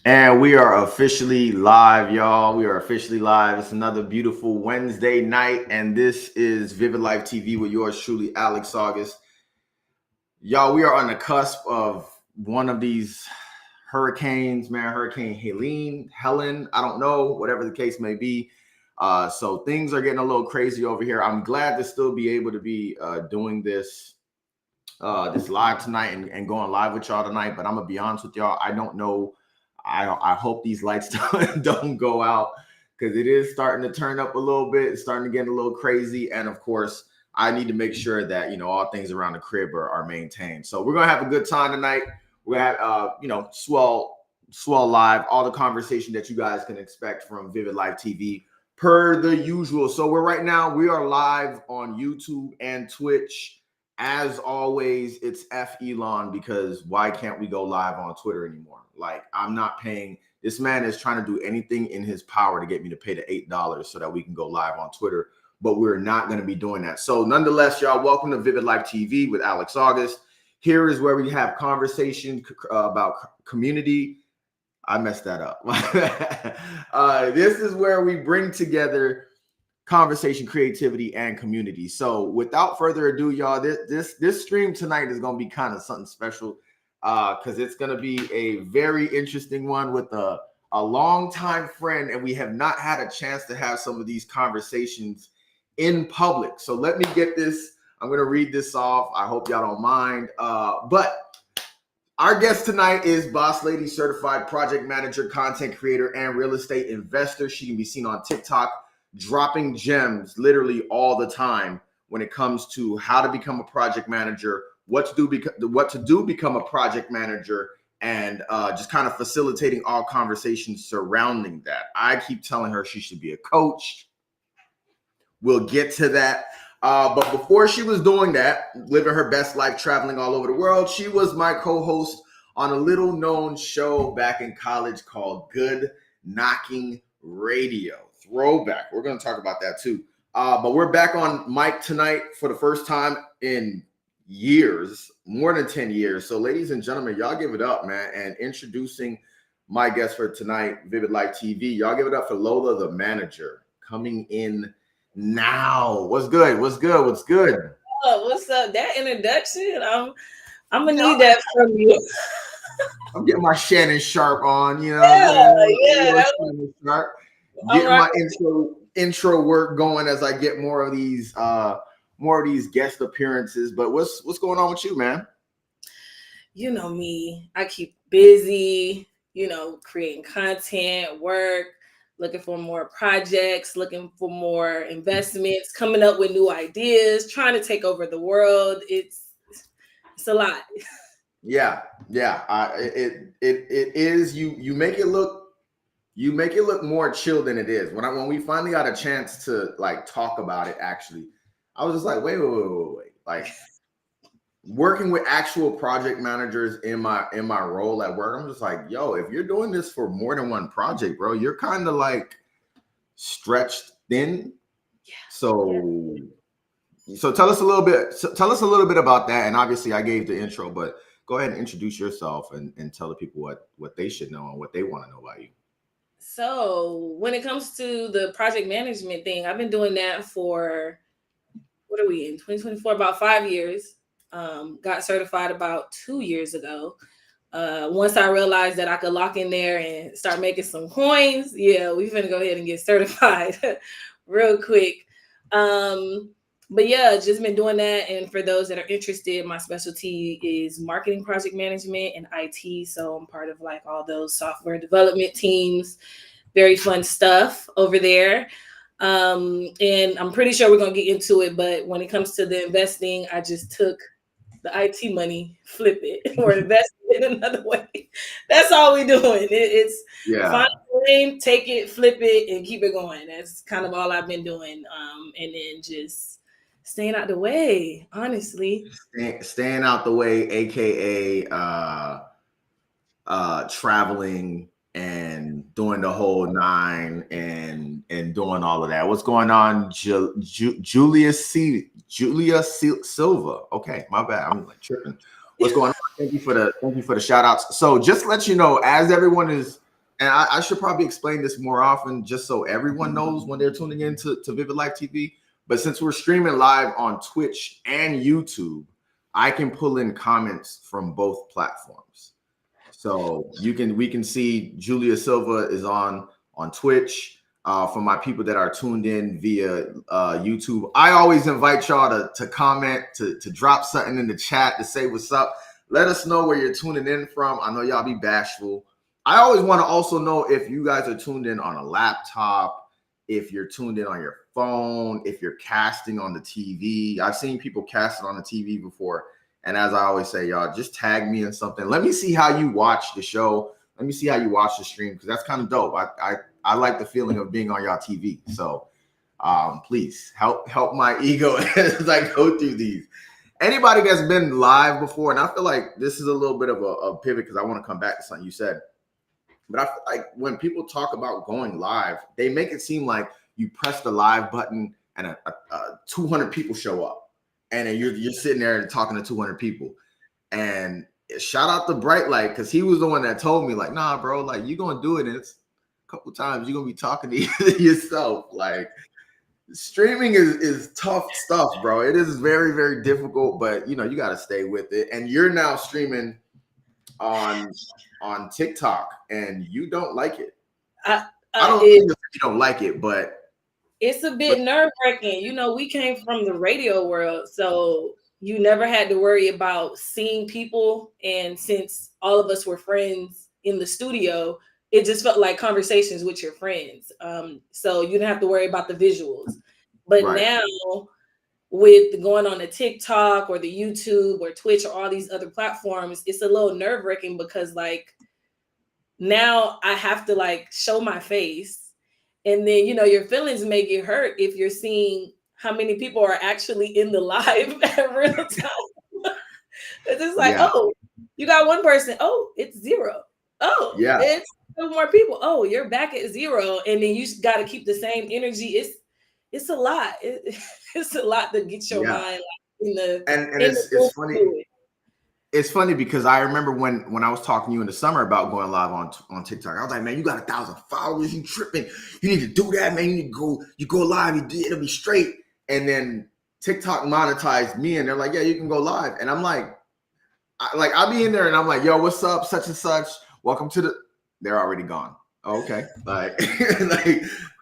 And we are officially live, y'all. We are officially live. It's another beautiful Wednesday night, and this is VividLife TV with yours truly, Alex Auguste. Y'all, we are on the cusp of one of these hurricanes, man. Hurricane Helen, I don't know, whatever the case may be. So things are getting a little crazy over here. I'm glad to still be able to be doing this live tonight and going live with y'all tonight. But I'm gonna be honest with y'all, I don't know. I hope these lights don't go out because it is starting to turn up a little bit. It's starting to get a little crazy. And of course, I need to make sure that, all things around the crib are maintained. So we're going to have a good time tonight. We're going to have, swell live, all the conversation that you guys can expect from VividLife TV per the usual. So we are live on YouTube and Twitch. As always, it's F Elon, because why can't we go live on Twitter anymore? Like, I'm not paying. This man is trying to do anything in his power to get me to pay the $8 so that we can go live on Twitter, but we're not going to be doing that. So nonetheless, y'all, welcome to VividLife TV with Alex Auguste. Here is where we have conversation about community. I messed that up. This is where we bring together conversation, creativity, and community. So without further ado, y'all, this stream tonight is going to be kind of something special because it's going to be a very interesting one with a longtime friend, and we have not had a chance to have some of these conversations in public. So let me get this. I'm going to read this off. I hope y'all don't mind. But our guest tonight is Boss Lady, certified project manager, content creator, and real estate investor. She can be seen on TikTok, dropping gems literally all the time when it comes to how to become a project manager, what to do become a project manager, and just kind of facilitating all conversations surrounding that. I keep telling her she should be a coach. We'll get to that. But before she was doing that, living her best life, traveling all over the world, she was my co-host on a little known show back in college called Good Knocking Radio. Throwback. We're going to talk about that too. But we're back on mic tonight for the first time in years, more than 10 years. So ladies and gentlemen, y'all give it up, man. And introducing my guest for tonight, VividLife TV, y'all give it up for Lola The Manager, coming in now. What's good? What's good? What's good? Oh, what's up? That introduction, I'm gonna need that from you. I'm getting my Shannon Sharp on, Yeah. Sharp. Getting my intro work going as I get more of these guest appearances. But what's going on with you, man? You know me. I keep busy, creating content, work, looking for more projects, looking for more investments, coming up with new ideas, trying to take over the world. It's a lot. Yeah. It is. You make it look more chill than it is. When we finally got a chance to like talk about it, actually, I was just like, wait. Like, working with actual project managers in my role at work, I'm just like, yo, if you're doing this for more than one project, bro, you're kind of like stretched thin. Yeah. So tell us a little bit about that. And obviously I gave the intro, but go ahead and introduce yourself and tell the people what they should know and what they want to know about you. So when it comes to the project management thing, I've been doing that for, what are we in, 2024, about 5 years. Got certified about 2 years ago. Once I realized that I could lock in there and start making some coins, we're gonna go ahead and get certified real quick. But just been doing that. And for those that are interested, my specialty is marketing, project management, and IT. So I'm part of like all those software development teams. Very fun stuff over there. And I'm pretty sure we're gonna get into it. But when it comes to the investing, I just took the IT money, flip it, or invest it in another way. That's all we're doing. It's find a lane, take it, flip it, and keep it going. That's kind of all I've been doing. And then just staying out the way, honestly. Staying out the way, aka traveling and doing the whole nine and doing all of that. What's going on, Julia Silva? Okay, my bad. I'm like tripping. What's going on? Thank you for the shout outs. So just to let you know, as everyone is and I should probably explain this more often just so everyone knows when they're tuning in to VividLife TV. But since we're streaming live on Twitch and YouTube, I can pull in comments from both platforms. So we can see Julia Silva is on Twitch. For my people that are tuned in via YouTube, I always invite y'all to comment, to drop something in the chat, to say what's up. Let us know where you're tuning in from. I know y'all be bashful. I always want to also know if you guys are tuned in on a laptop, if you're tuned in on your phone, if you're casting on the TV. I've seen people cast it on the TV before. And as I always say, y'all, just tag me in something. Let me see how you watch the show. Let me see how you watch the stream, because that's kind of dope. I like the feeling of being on y'all TV. So please help my ego as I go through these. Anybody that's been live before, and I feel like this is a little bit of a pivot because I want to come back to something you said. But I feel like when people talk about going live, they make it seem like you press the live button and 200 people show up. And then you're sitting there and talking to 200 people. And shout out to Bright Light, because he was the one that told me, like, nah, bro, like, you're going to do it. And it's a couple times you're going to be talking to yourself. Like, streaming is tough stuff, bro. It is very, very difficult, but, you got to stay with it. And you're now streaming on TikTok, and you don't like it. I don't think you don't like it, but it's a bit nerve-wracking. We came from the radio world, so you never had to worry about seeing people. And since all of us were friends in the studio, it just felt like conversations with your friends. So you didn't have to worry about the visuals. But now, with going on the TikTok or the YouTube or Twitch or all these other platforms, it's a little nerve-wracking because, like, now I have to, like, show my face. And then, your feelings may get hurt if you're seeing how many people are actually in the live at real time. It's just like, oh, you got one person. Oh, it's zero. Oh, it's 2 more people. Oh, you're back at 0. And then you got to keep the same energy. It's a lot. It's a lot to get your mind in the. And it's funny. It's funny because I remember when I was talking to you in the summer about going live on TikTok. I was like, man, you got 1,000 followers. You tripping. You need to do that, man. You go live. It'll be straight. And then TikTok monetized me, and they're like, yeah, you can go live. And I'm like, I'll be in there, and I'm like, yo, what's up? Such and such. Welcome to the. They're already gone. Okay, like,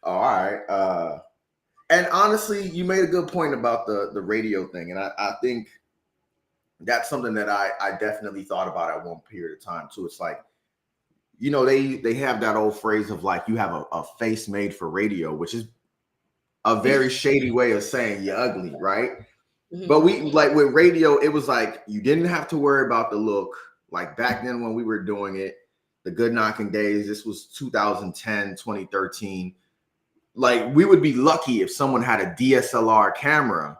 all right. And honestly, you made a good point about the radio thing, and I think that's something that I definitely thought about at one period of time too. It's like, they have that old phrase of, like, you have a face made for radio, which is a very shady way of saying you're ugly, right? Mm-hmm. But we, like, with radio, it was like you didn't have to worry about the look. Like, back then when we were doing it, the good knocking days, this was 2010, 2013. Like, we would be lucky if someone had a DSLR camera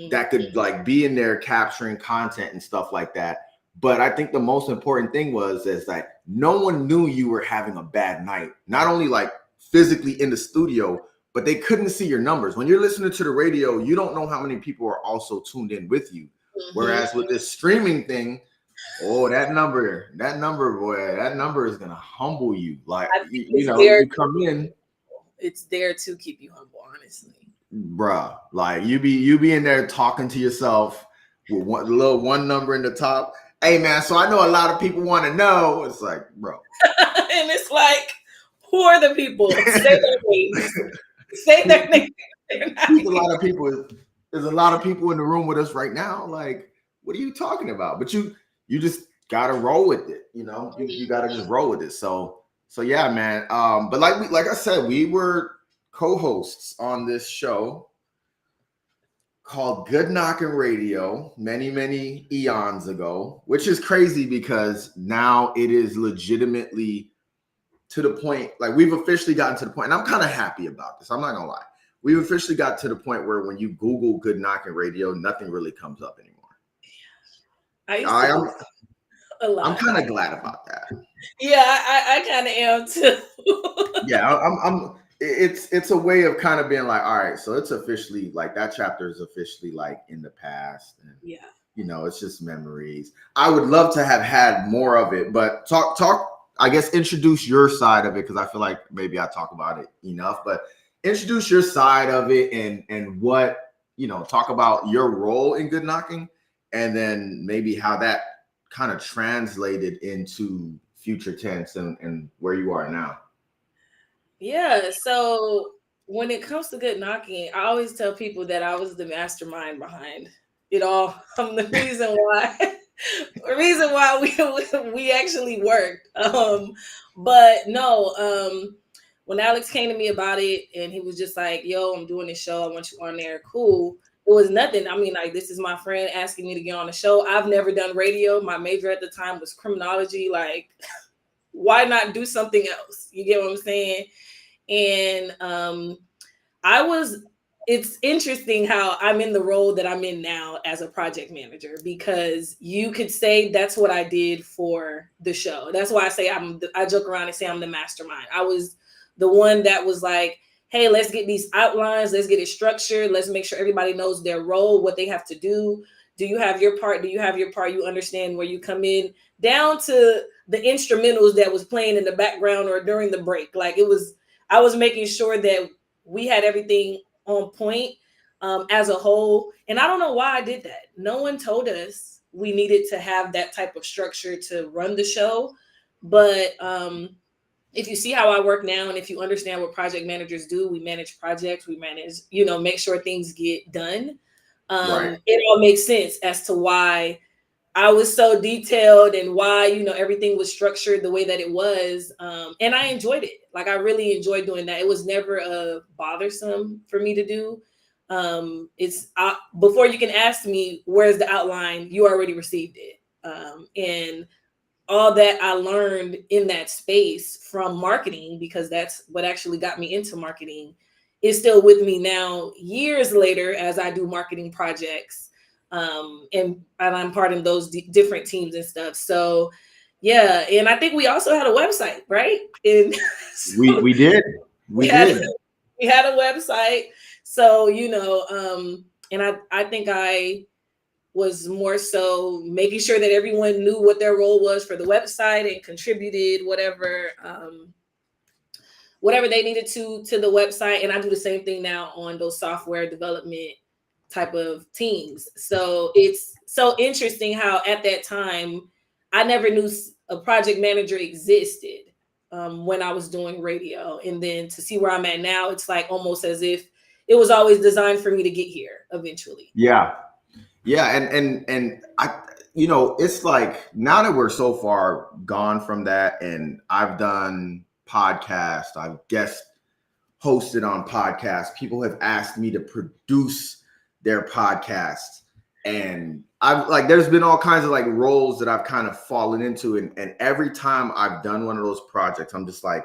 that could, like, be in there capturing content and stuff like that. But I think the most important thing is that no one knew you were having a bad night. Not only, like, physically in the studio, but they couldn't see your numbers. When you're listening to the radio, you don't know how many people are also tuned in with you. Mm-hmm. Whereas with this streaming thing, that number, boy, that number is gonna humble you. Like, you come in. It's there to keep you humble, honestly. Bruh, like, you be in there talking to yourself with one number in the top. Hey, man, so I know a lot of people want to know. It's like, bro. And it's like, who are the people? Say their names. Say their names. There's a lot of people in the room with us right now. Like, what are you talking about? But you just gotta roll with it. You gotta just roll with it. So yeah, man. But like I said, we were co-hosts on this show called Good Knockin' Radio many, many eons ago, which is crazy because now it is legitimately to the point, like, we've officially gotten to the point, and I'm kind of happy about this. I'm not gonna lie. We've officially got to the point where when you Google Good Knockin' Radio, nothing really comes up anymore. I'm kind of glad about that. Yeah, I kind of am too. Yeah, it's a way of kind of being like, all right, so it's officially, like, that chapter is officially, like, in the past. And, it's just memories. I would love to have had more of it, but talk I guess introduce your side of it, because I feel like maybe I talk about it enough, but introduce your side of it and what, talk about your role in good knocking, and then maybe how that kind of translated into future tense and where you are now. Yeah. So when it comes to good knocking, I always tell people that I was the mastermind behind it all. I'm the reason why the reason why we actually worked. But no, when Alex came to me about it and he was just like, yo, I'm doing this show, I want you on there. Cool. It was nothing. I mean, like, this is my friend asking me to get on the show. I've never done radio. My major at the time was criminology. Like, why not do something else? You get what I'm saying? And I was, it's interesting how I'm in the role that I'm in now as a project manager, because you could say that's what I did for the show. That's why I say I joke around and say I'm the mastermind. I was the one that was like, hey, let's get these outlines, let's get it structured, let's make sure everybody knows their role, what they have to do. Do you have your part? Do you have your part? You understand where you come in, down to the instrumentals that was playing in the background or during the break. Like, I was making sure that we had everything on point as a whole. And I don't know why I did that. No one told us we needed to have that type of structure to run the show. But if you see how I work now, and if you understand what project managers do, we manage projects, we manage, make sure things get done. Right. It all makes sense as to why I was so detailed and why, everything was structured the way that it was. And I enjoyed it. Like, I really enjoyed doing that. It was never bothersome for me to do. Before you can ask me, where's the outline? You already received it. And all that I learned in that space from marketing, because that's what actually got me into marketing, is still with me now, years later, as I do marketing projects. And I'm part of those different teams and stuff. So yeah, and I think we also had a website, right? And so We did. We did. we had a website. So, and I think I was more so making sure that everyone knew what their role was for the website and contributed whatever they needed to the website. And I do the same thing now on those software development type of teams. So it's so interesting how at that time I never knew a project manager existed when I was doing radio. And then to see where I'm at now, it's like almost as if it was always designed for me to get here eventually. Yeah. Yeah. And I, it's like, now that we're so far gone from that, and I've done podcasts, I've guest hosted on podcasts, people have asked me to produce their podcasts, and I've like, there's been all kinds of like roles that I've kind of fallen into. And every time I've done one of those projects, I'm just like,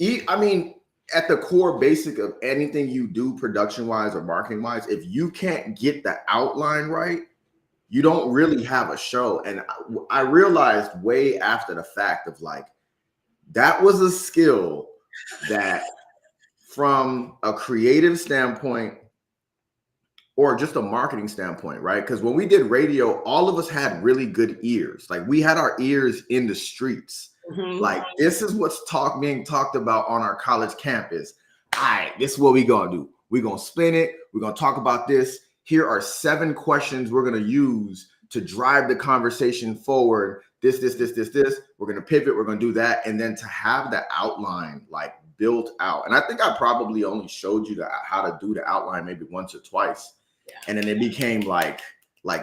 I mean, at the core basic of anything you do production wise or marketing wise, if you can't get the outline right, you don't really have a show. And I realized way after the fact of like, that was a skill that from a creative standpoint or just a marketing standpoint, right? Because when we did radio, all of us had really good ears. Like, we had our ears in the streets. Mm-hmm. Like, this is what's being talked about on our college campus. All right, this is what we're going to do. We're going to spin it. We're going to talk about this. Here are 7 questions we're going to use to drive the conversation forward. This. We're going to pivot. We're going to do that. And then to have the outline like built out. And I think I probably only showed you how to do the outline maybe once or twice. Yeah. And then it became like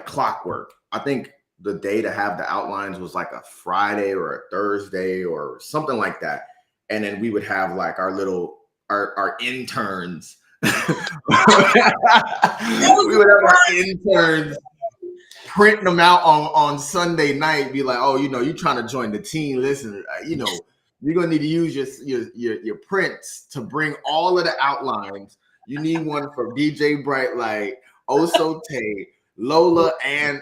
clockwork. I think the day to have the outlines was like a Friday or a Thursday or something like that. And then we would have like our interns. We would have our interns printing them out on Sunday night, be like, oh, you trying to join the team. Listen, you're going to need to use your prints to bring all of the outlines. You need one for DJ Brightlight, Oso Tay, Lola, and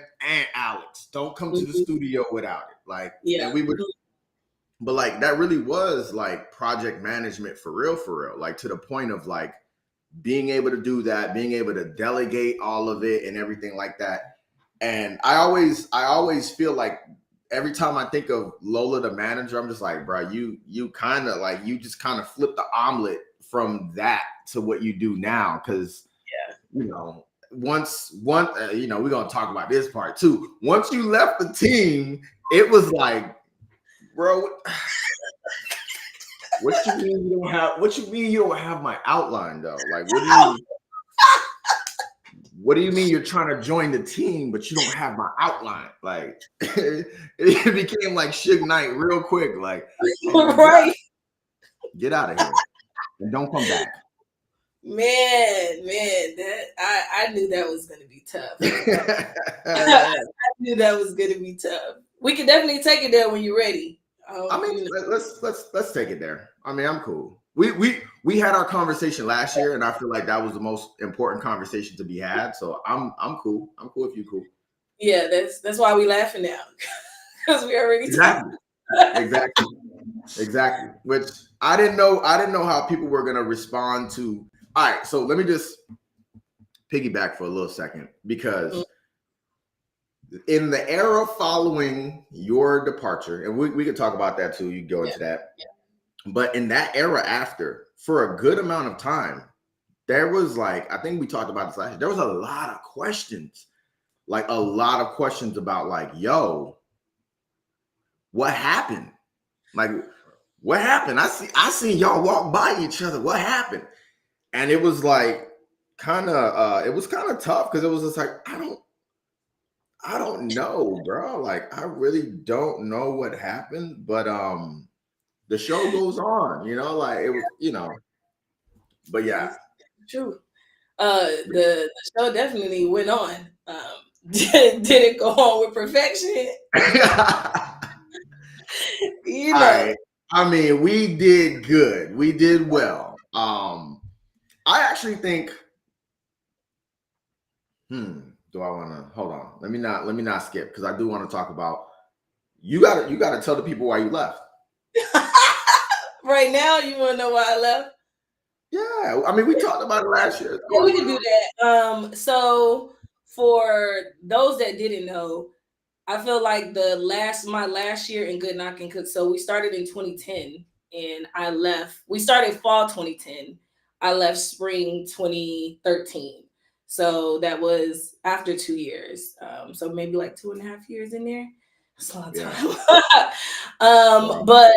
Alex. Don't come to the studio without it. Like, yeah. And we would, but like, that really was like project management for real, like to the point of like being able to do that, being able to delegate all of it and everything like that. And I always feel like every time I think of Lola the Manager, I'm just like, bro, you kind of like, you just kind of flip the omelet from that to what you do now. Cause, you know, you know, we're going to talk about this part too. Once you left the team, it was like, bro, what you mean you don't have my outline though? Like, what do you mean you're trying to join the team, but you don't have my outline? Like, it became like Suge Knight real quick. Like, Right. Get out of here and don't come back. Man, that I knew that was gonna be tough. I knew that was gonna be tough. We can definitely take it there when you're ready. I mean, You know. let's take it there. I mean, I'm cool. We had our conversation last year, and I feel like that was the most important conversation to be had. So I'm cool. I'm cool if you cool. Yeah, that's why we laughing now. Because we already Exactly. Which I didn't know how people were gonna respond to. All right, so let me just piggyback for a little second, because in the era following your departure, and we could talk about that too, you go into that. But in that era after, for a good amount of time, there was like, I think we talked about this last year, there was a lot of questions. Like a lot of questions about like, yo, what happened? Like, what happened? I see y'all walk by each other. What happened? And it was like kind of tough, because it was just like, I don't know, bro. Like, I really don't know what happened, but the show goes on, you know, like it was, you know. But yeah. True. The show definitely went on. Did it go on with perfection? You know. Right. I mean, we did good. We did well. I actually think, do I want to hold on? Let me not skip, because I do want to talk about, you gotta tell the people why you left. Right now, you want to know why I left? Yeah, I mean, we talked about it last year. Yeah, we can do that. So for those that didn't know, I feel like my last year in Good Knockin' Cook. So we started in 2010, and I left. We started fall 2010. I left spring 2013. So that was after 2 years. So maybe like 2.5 years in there. That's a long time. Wow. But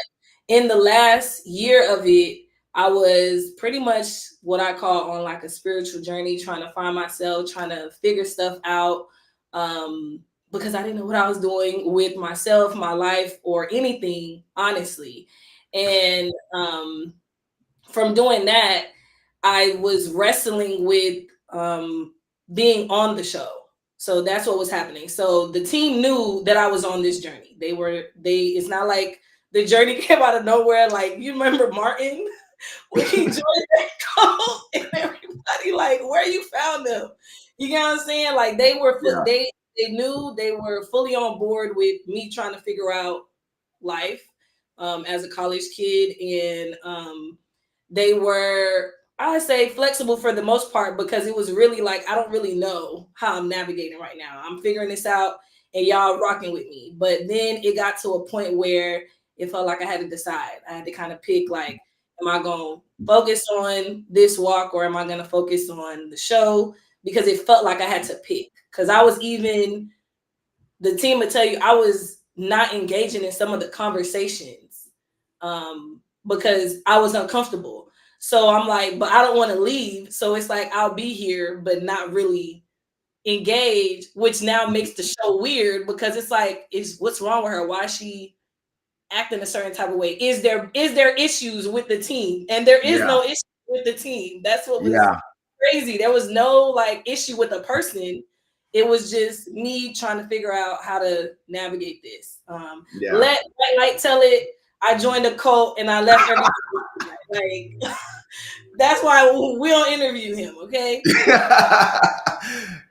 in the last year of it, I was pretty much what I call on like a spiritual journey, trying to find myself, trying to figure stuff out. Because I didn't know what I was doing with myself, my life, or anything, honestly. And from doing that, I was wrestling with being on the show. So that's what was happening. So the team knew that I was on this journey. It's not like the journey came out of nowhere. Like, you remember Martin when he joined that call, and everybody like, where you found them? You get what I'm saying? Like, they knew, they were fully on board with me trying to figure out life as a college kid, and they were, I say, flexible for the most part, because it was really like, I don't really know how I'm navigating right now. I'm figuring this out, and y'all rocking with me. But then it got to a point where it felt like I had to decide. I had to kind of pick, like, am I going to focus on this walk, or am I going to focus on the show? Because it felt like I had to pick. Because I was even, the team would tell you, I was not engaging in some of the conversations because I was uncomfortable. So I'm like, but I don't want to leave. So it's like, I'll be here, but not really engage, which now makes the show weird, because it's like, what's wrong with her? Why is she acting a certain type of way? Is there issues with the team? And there is no issue with the team. That's what was crazy. There was no like issue with a person. It was just me trying to figure out how to navigate this. Let Light tell it. I joined a cult and I left everything. Like, that's why we don't interview him, okay?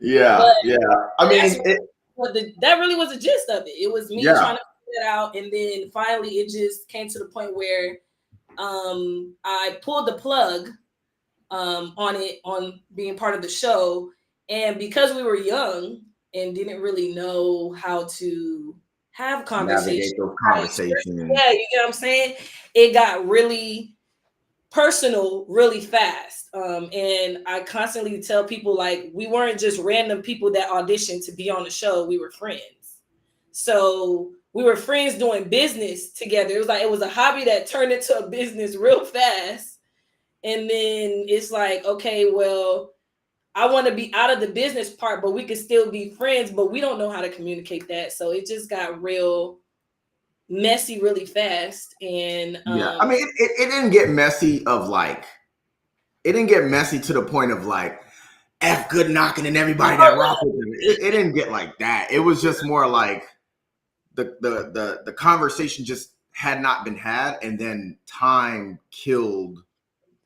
Yeah. I mean, that really was the gist of it. It was me trying to figure it out, and then finally it just came to the point where I pulled the plug on being part of the show. And because we were young and didn't really know how to have conversations. Navigate those conversations. Yeah, you get what I'm saying? It got really personal really fast. And I constantly tell people, like, we weren't just random people that auditioned to be on the show. We were friends. So we were friends doing business together. It was a hobby that turned into a business real fast. And then it's like, okay, well, I want to be out of the business part, but we could still be friends, but we don't know how to communicate that. So it just got real messy really fast. And Yeah, I mean, it didn't get messy of like, it didn't get messy to the point of like F good knocking and everybody that rocked with him. It didn't get like that. It was just more like the conversation just had not been had, and then time killed.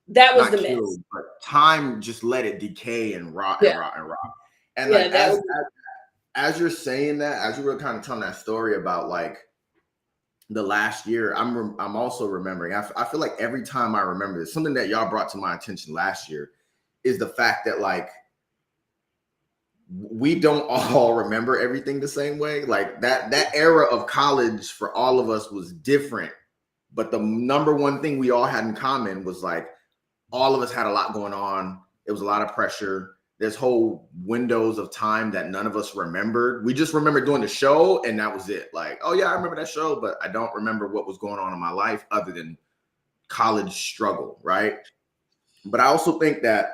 that was Not the mess. killed, but time just let it decay and rot and Yeah. rot and rot. And Yeah, like that as you're saying that, as you were kind of telling that story about like the last year, I'm also remembering. I feel like every time I remember this, something that y'all brought to my attention last year is the fact that like we don't all remember everything the same way. Like that era of college for all of us was different, but the number one thing we all had in common was like all of us had a lot going on. It was a lot of pressure. There's whole windows of time that none of us remembered. We just remember doing the show and that was it. Like, oh yeah, I remember that show, but I don't remember what was going on in my life other than college struggle, right? But I also think that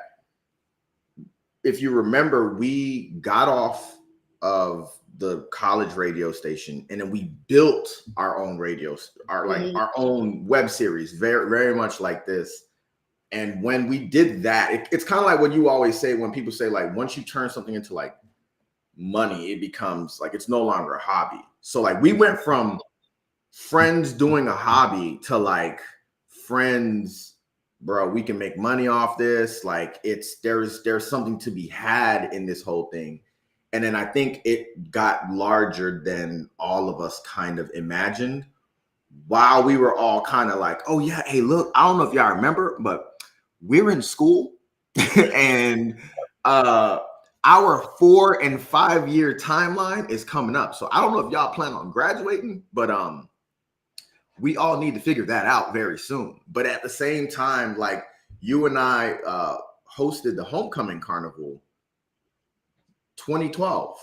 if you remember, we got off of the college radio station and then we built our own radios, our own web series, very, very much like this. And when we did that, it's kind of like what you always say when people say, like, once you turn something into like money, it becomes like it's no longer a hobby. So like we went from friends doing a hobby to like friends, bro, we can make money off this. Like there's something to be had in this whole thing. And then I think it got larger than all of us kind of imagined, while we were all kind of like, oh yeah, hey, look, I don't know if y'all remember, but we're in school and our 4 and 5 year timeline is coming up. So I don't know if y'all plan on graduating, but we all need to figure that out very soon. But at the same time, like you and I hosted the homecoming carnival 2012.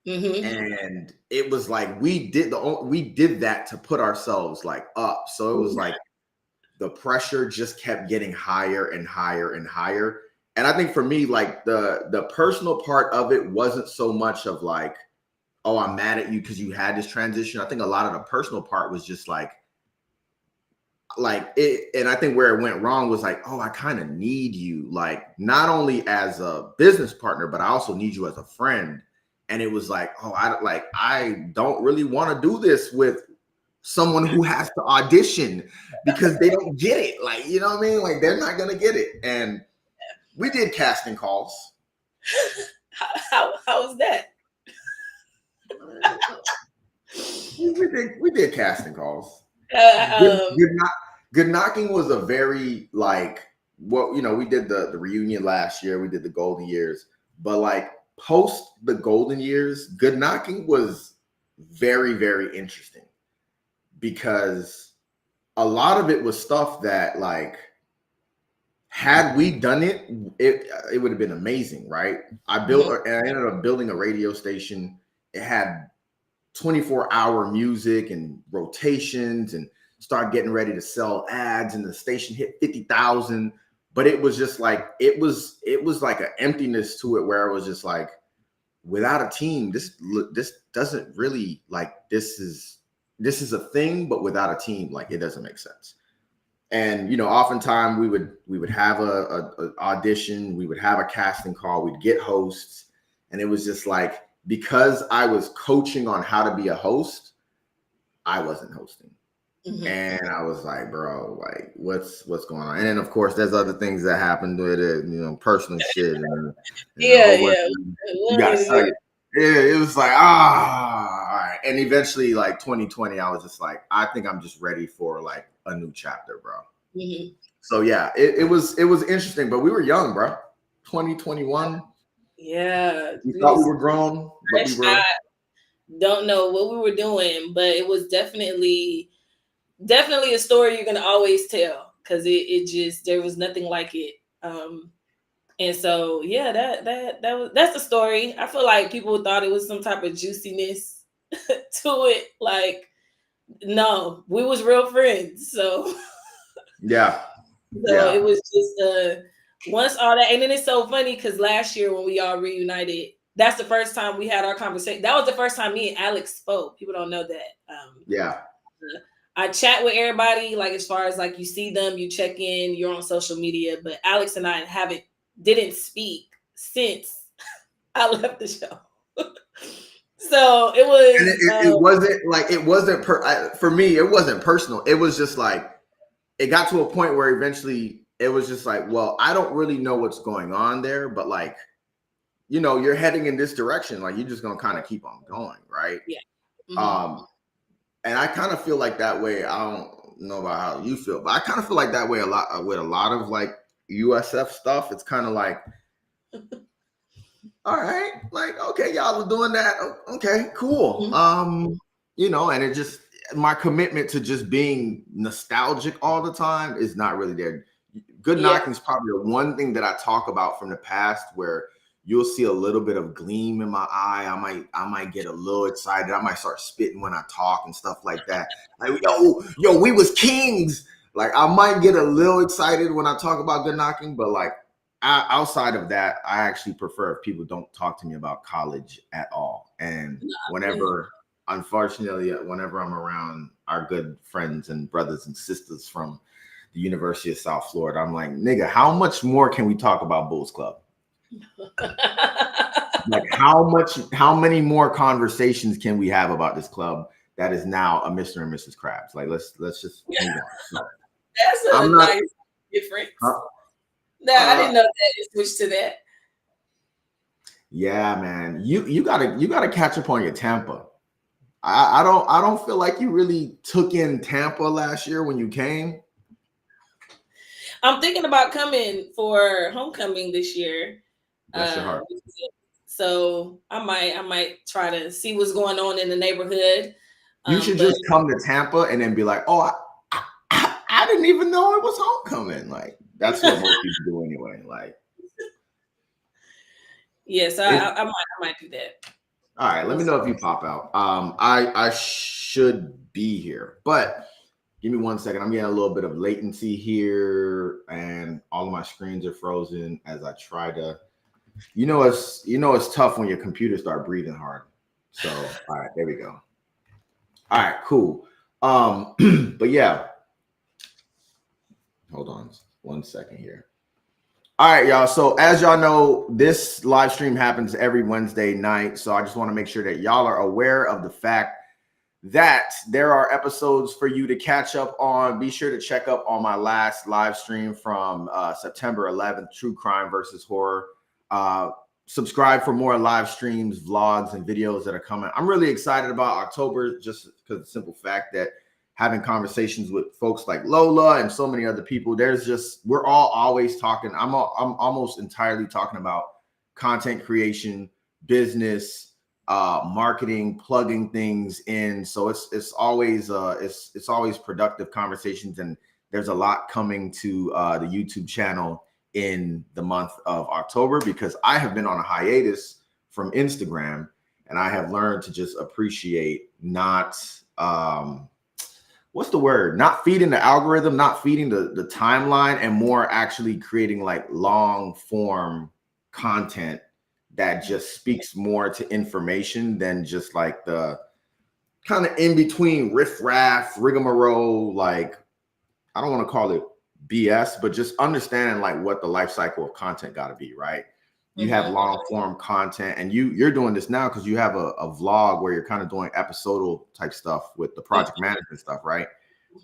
And it was like we did that to put ourselves like up. So it was like the pressure just kept getting higher and higher and higher. And I think for me, like the personal part of it wasn't so much of like, oh, I'm mad at you because you had this transition. I think a lot of the personal part was just like it. And I think where it went wrong was like, oh, I kind of need you, like not only as a business partner, but I also need you as a friend. And it was like, oh, I don't really want to do this with someone who has to audition because they don't get it. Like, you know what I mean? Like they're not gonna get it. And we did casting calls. How was that? we did casting calls. Good Knocking was a very like what, you know, we did the reunion last year, we did the golden years, but like post the golden years, Good Knocking was very, very interesting because a lot of it was stuff that like had we done it, it would have been amazing, right? I ended up building a radio station. It had 24-hour music and rotations and start getting ready to sell ads, and the station hit 50,000. But it was just like it was like an emptiness to it where it was just like, without a team, this doesn't really, like, this is a thing, but without a team, like it doesn't make sense. And you know, oftentimes we would have a audition, we would have a casting call, we'd get hosts, and it was just like, because I was coaching on how to be a host, I wasn't hosting. And I was like, bro, like what's going on? And then of course there's other things that happened with it, you know, personal shit. And, you got to it was like, all right. And eventually, like 2020, I was just like, I think I'm just ready for like a new chapter, bro. So yeah, it was interesting, but we were young, bro. 2021. Yeah. We thought we were grown, but we were. Don't know what we were doing, but it was definitely a story you're gonna always tell, because it just, there was nothing like it. And so yeah, that's the story. I feel like people thought it was some type of juiciness to it. Like, no, we was real friends. So Yeah. so Yeah. it was just once all that, and then it's so funny because last year when we all reunited, that's the first time we had our conversation. That was the first time me and Alex spoke. People don't know that. Yeah. I chat with everybody, like as far as like you see them, you check in, you're on social media, but Alex and I didn't speak since I left the show. So it And was it wasn't like, for me, it wasn't personal. It was just like, it got to a point where eventually it was just like, well, I don't really know what's going on there, but like, you're heading in this direction. Like, you're just going to kind of keep on going. Right. yeah. Um, and I kind of feel like that way. I don't know about how you feel, but I kind of feel like that way a lot with a lot of like USF stuff. It's kind of like, all right, like, okay, y'all are doing that. Okay, cool. And it just, my commitment to just being nostalgic all the time is not really there. Good knocking is probably the one thing that I talk about from the past where you'll see a little bit of gleam in my eye. I might get a little excited. I might start spitting when I talk and stuff like that. Like, yo, we was kings. Like, I might get a little excited when I talk about good knocking, but like, outside of that, I actually prefer if people don't talk to me about college at all. And unfortunately, whenever I'm around our good friends and brothers and sisters from the University of South Florida, I'm like, nigga, how much more can we talk about Bulls Club? Like, how many more conversations can we have about this club that is now a Mr. and Mrs. Krabs? Like, let's just move on. So, that's nice difference. No, I didn't know that it switched to that. Yeah, man. You gotta catch up on your Tampa. I don't feel like you really took in Tampa last year when you came. I'm thinking about coming for homecoming this year. Bless your heart. So I might try to see what's going on in the neighborhood. You should just come to Tampa and then be like, oh, I didn't even know it was homecoming. Like, that's what most people do anyway. Like, yes, I might do that. All right, let me know if you pop out. I should be here, but give me 1 second. I'm getting a little bit of latency here, and all of my screens are frozen as I try to. It's tough when your computer start breathing hard. So, all right, there we go. All right, cool. But yeah, hold on 1 second here. All right, y'all. So as y'all know, this live stream happens every Wednesday night. So I just want to make sure that y'all are aware of the fact that there are episodes for you to catch up on. Be sure to check up on my last live stream from September 11th, True Crime versus Horror. Subscribe for more live streams, vlogs, and videos that are coming. I'm really excited about October just because of the simple fact that having conversations with folks like Lola and so many other people, we're all always talking. I'm almost entirely talking about content creation, business, marketing, plugging things in. So it's always productive conversations, and there's a lot coming to the YouTube channel in the month of October because I have been on a hiatus from Instagram, and I have learned to just appreciate not what's the word? Not feeding the algorithm, not feeding the timeline, and more actually creating like long form content that just speaks more to information than just like the kind of in between riff-raff, rigmarole. Like, I don't want to call it BS, but just understanding like what the life cycle of content got to be, right? You have long form content, and you're doing this now because you have a vlog where you're kind of doing episodal type stuff with the project management stuff, right?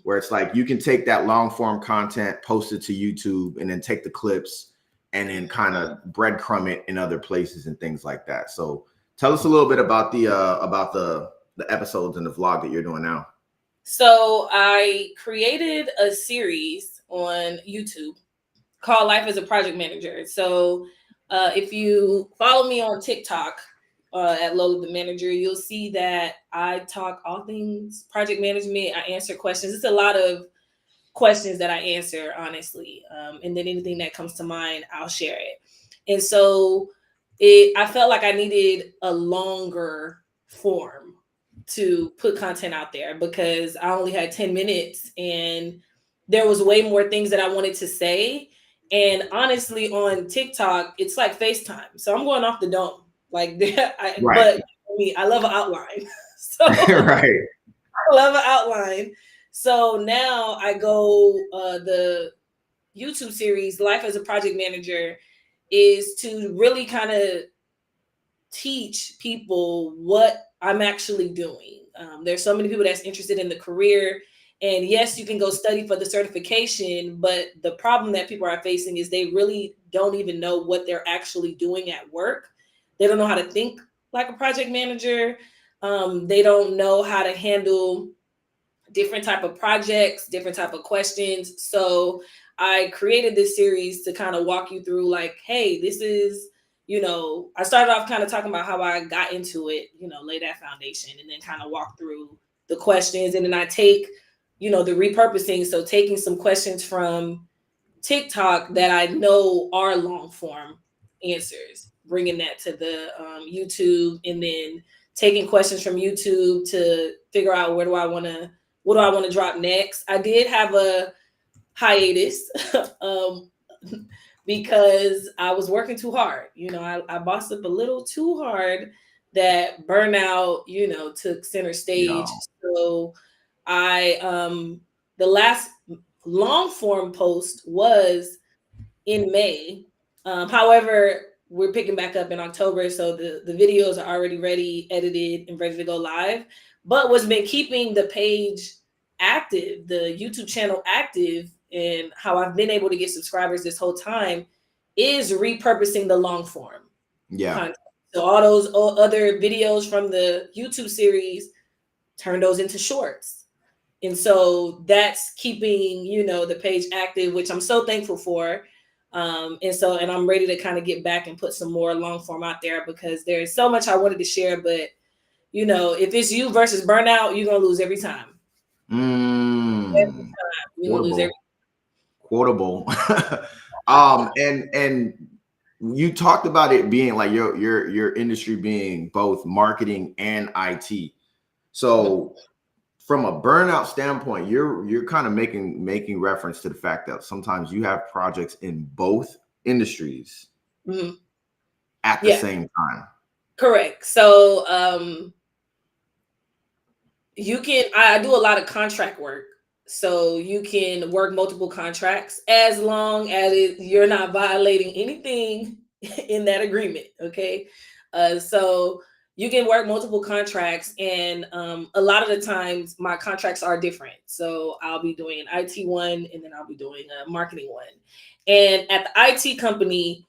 Where it's like you can take that long form content, post it to YouTube, and then take the clips and then kind of breadcrumb it in other places and things like that. So tell us a little bit about the episodes and the vlog that you're doing now. So I created a series on YouTube called Life as a Project Manager. So if you follow me on TikTok, at Lola The Manager, you'll see that I talk all things project management. I answer questions. It's a lot of questions that I answer, honestly. And then anything that comes to mind, I'll share it. And so I felt like I needed a longer form to put content out there because I only had 10 minutes and there was way more things that I wanted to say. And honestly, on TikTok, it's like FaceTime. So I'm going off the dome. Like, Right. but me, I love an outline. So Right. I love an outline. So now I go the YouTube series Life as a Project Manager is to really kind of teach people what I'm actually doing. There's so many people that's interested in the career. And yes, you can go study for the certification, but the problem that people are facing is they really don't even know what they're actually doing at work. They don't know how to think like a project manager. They don't know how to handle different type of projects, different type of questions. So I created this series to kind of walk you through like, hey, this is, I started off kind of talking about how I got into it, lay that foundation and then kind of walk through the questions. And then I take, the repurposing. So taking some questions from TikTok that I know are long form answers, bringing that to the YouTube, and then taking questions from YouTube to figure out what do I want to drop next. I did have a hiatus because I was working too hard. I bossed up a little too hard that burnout, took center stage. Yeah. So I the last long form post was in May. However, we're picking back up in October, so the videos are already ready, edited, and ready to go live. But what's been keeping the page active, the YouTube channel active, and how I've been able to get subscribers this whole time is repurposing the long form content. So all those other videos from the YouTube series, turn those into shorts. And so that's keeping, the page active, which I'm so thankful for. And I'm ready to kind of get back and put some more long form out there because there's so much I wanted to share. But, if it's you versus burnout, you're going to lose every time. Every time. You're going to lose every Quotable. And you talked about it being like your industry being both marketing and IT. So from a burnout standpoint, you're kind of making reference to the fact that sometimes you have projects in both industries at the same time. Correct. So I do a lot of contract work. So you can work multiple contracts as long as you're not violating anything in that agreement. Okay. So you can work multiple contracts, and a lot of the times my contracts are different. So I'll be doing an IT one, and then I'll be doing a marketing one. And at the IT company,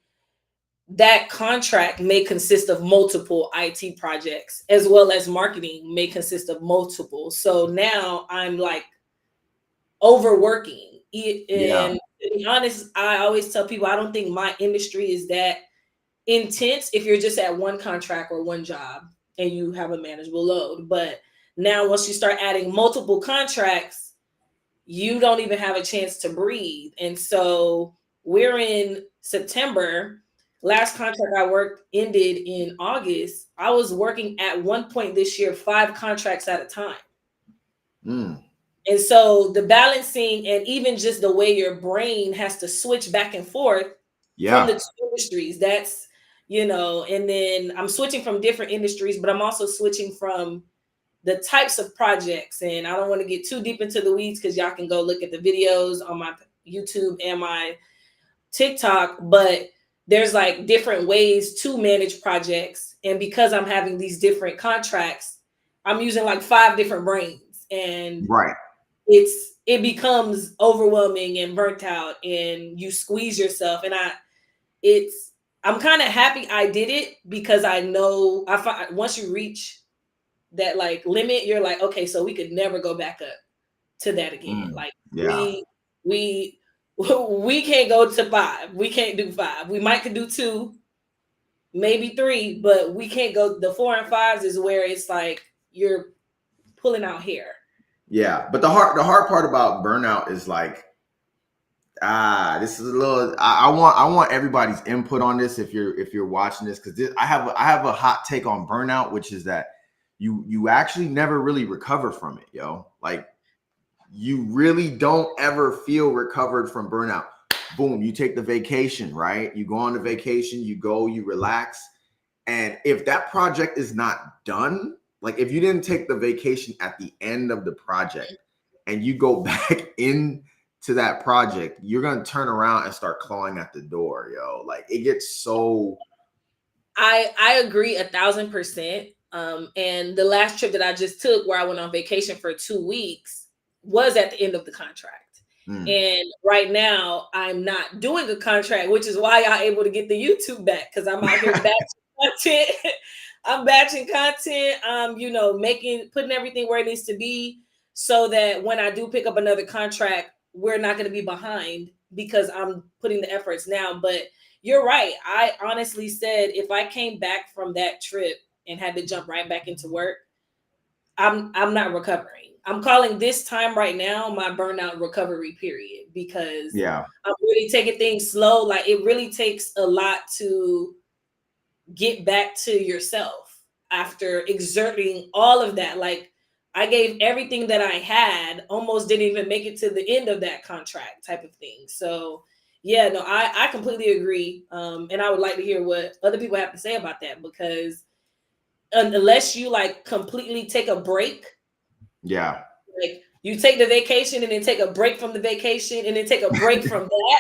that contract may consist of multiple IT projects, as well as marketing may consist of multiple. So now I'm like overworking. And to be honest, I always tell people I don't think my industry is that intense if you're just at one contract or one job and you have a manageable load. But now once you start adding multiple contracts, you don't even have a chance to breathe. And so we're in September. Last contract I worked ended in August. I was working at one point this year 5 contracts at a time. And so the balancing and even just the way your brain has to switch back and forth from the two industries, that's, and then I'm switching from different industries, but I'm also switching from the types of projects. And I don't want to get too deep into the weeds because y'all can go look at the videos on my YouTube and my TikTok, but there's like different ways to manage projects. And because I'm having these different contracts, I'm using like 5 different brains, and it becomes overwhelming and burnt out, and you squeeze yourself. And I'm kind of happy I did it because I know once you reach that like limit, you're like, okay, so we could never go back up to that again. Like we can't go to 5. We can't do 5. We might could do 2, maybe 3, but we can't go. The 4 and 5s is where it's like you're pulling out hair. Yeah, but the hard part about burnout is like, this is a little. I want everybody's input on this if you're watching this, because I have a hot take on burnout, which is that you actually never really recover from it, yo. Like, you really don't ever feel recovered from burnout. Boom, you take the vacation, right? You go on the vacation, you relax, and if that project is not done, like if you didn't take the vacation at the end of the project and you go back in to that project, you're gonna turn around and start clawing at the door, yo. Like, it gets so. I agree 1,000%. And the last trip that I just took, where I went on vacation for 2 weeks, was at the end of the contract. And right now, I'm not doing a contract, which is why I'm able to get the YouTube back, because I'm out here batching content. I'm batching content. Putting everything where it needs to be, so that when I do pick up another contract, we're not going to be behind, because I'm putting the efforts now. But you're right. I honestly said, if I came back from that trip and had to jump right back into work, I'm not recovering. I'm calling this time right now my burnout recovery period, because Yeah. I'm really taking things slow. Like, it really takes a lot to get back to yourself after exerting all of that. Like, I gave everything that I had, almost didn't even make it to the end of that contract, type of thing. So yeah, no, I completely agree. And I would like to hear what other people have to say about that, because unless you like completely take a break, Yeah. like you take the vacation and then take a break from the vacation and then take a break from that,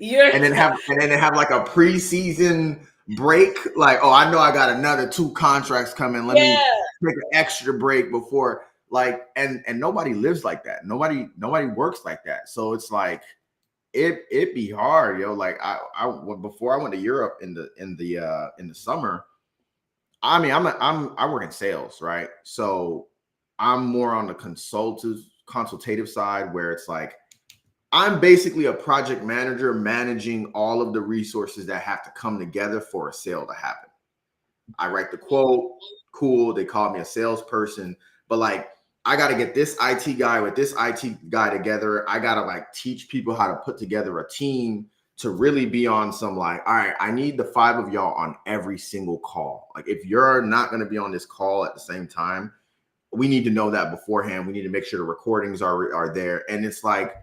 and then have like a preseason break. Like, oh, I know I got another 2 contracts coming. Let me take an extra break before, like, and nobody lives like that. Nobody works like that. So it's like, it be hard, yo. Like, before I went to Europe in the summer, I mean, I work in sales, right? So I'm more on the consultative side, where it's like, I'm basically a project manager managing all of the resources that have to come together for a sale to happen. I write the quote, cool. They call me a salesperson, but like, I got to get this IT guy with this IT guy together. I got to like teach people how to put together a team to really be on some, like, all right, I need the 5 of y'all on every single call. Like, if you're not going to be on this call at the same time, we need to know that beforehand. We need to make sure the recordings are there. And it's like,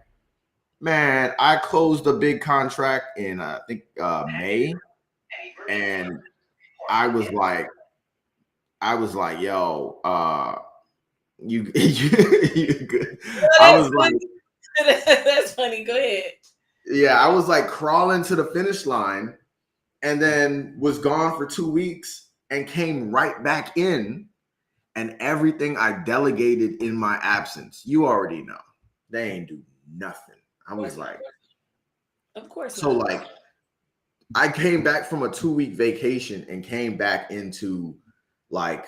man, I closed a big contract in I think May, and I was like, yo, you good. I was like, that's funny. Go ahead. yeah, I was like crawling to the finish line, and then was gone for 2 weeks and came right back in, and everything I delegated in my absence, you already know, they ain't do nothing. I was like, of course. So like, I came back from a 2-week vacation and came back into like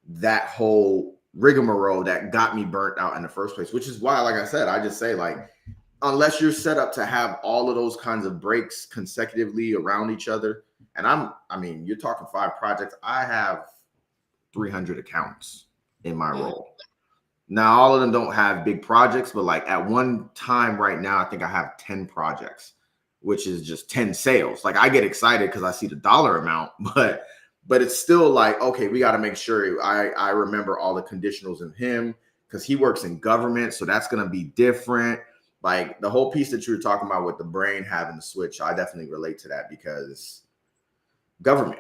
that whole rigmarole that got me burnt out in the first place, which is why, like I said, I just say, like, unless you're set up to have all of those kinds of breaks consecutively around each other. And I mean, you're talking 5 projects. I have 300 accounts in my role. Now, all of them don't have big projects, but like at one time right now, I think I have 10 projects, which is just 10 sales. Like, I get excited because I see the dollar amount, but it's still like, okay, we got to make sure I remember all the conditionals in him, because he works in government. So that's going to be different. Like, the whole piece that you were talking about with the brain having to switch, I definitely relate to that, because government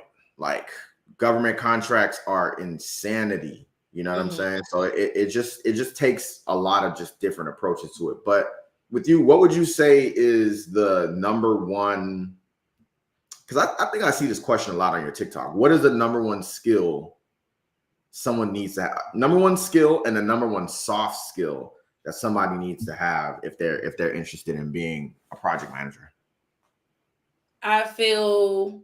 contracts are insanity. You know what I'm saying? So it just takes a lot of just different approaches to it. But with you, what would you say is the number one? Because I think I see this question a lot on your TikTok. What is the number one skill someone needs to have? Number one skill and the number one soft skill that somebody needs to have if they're interested in being a project manager? I feel,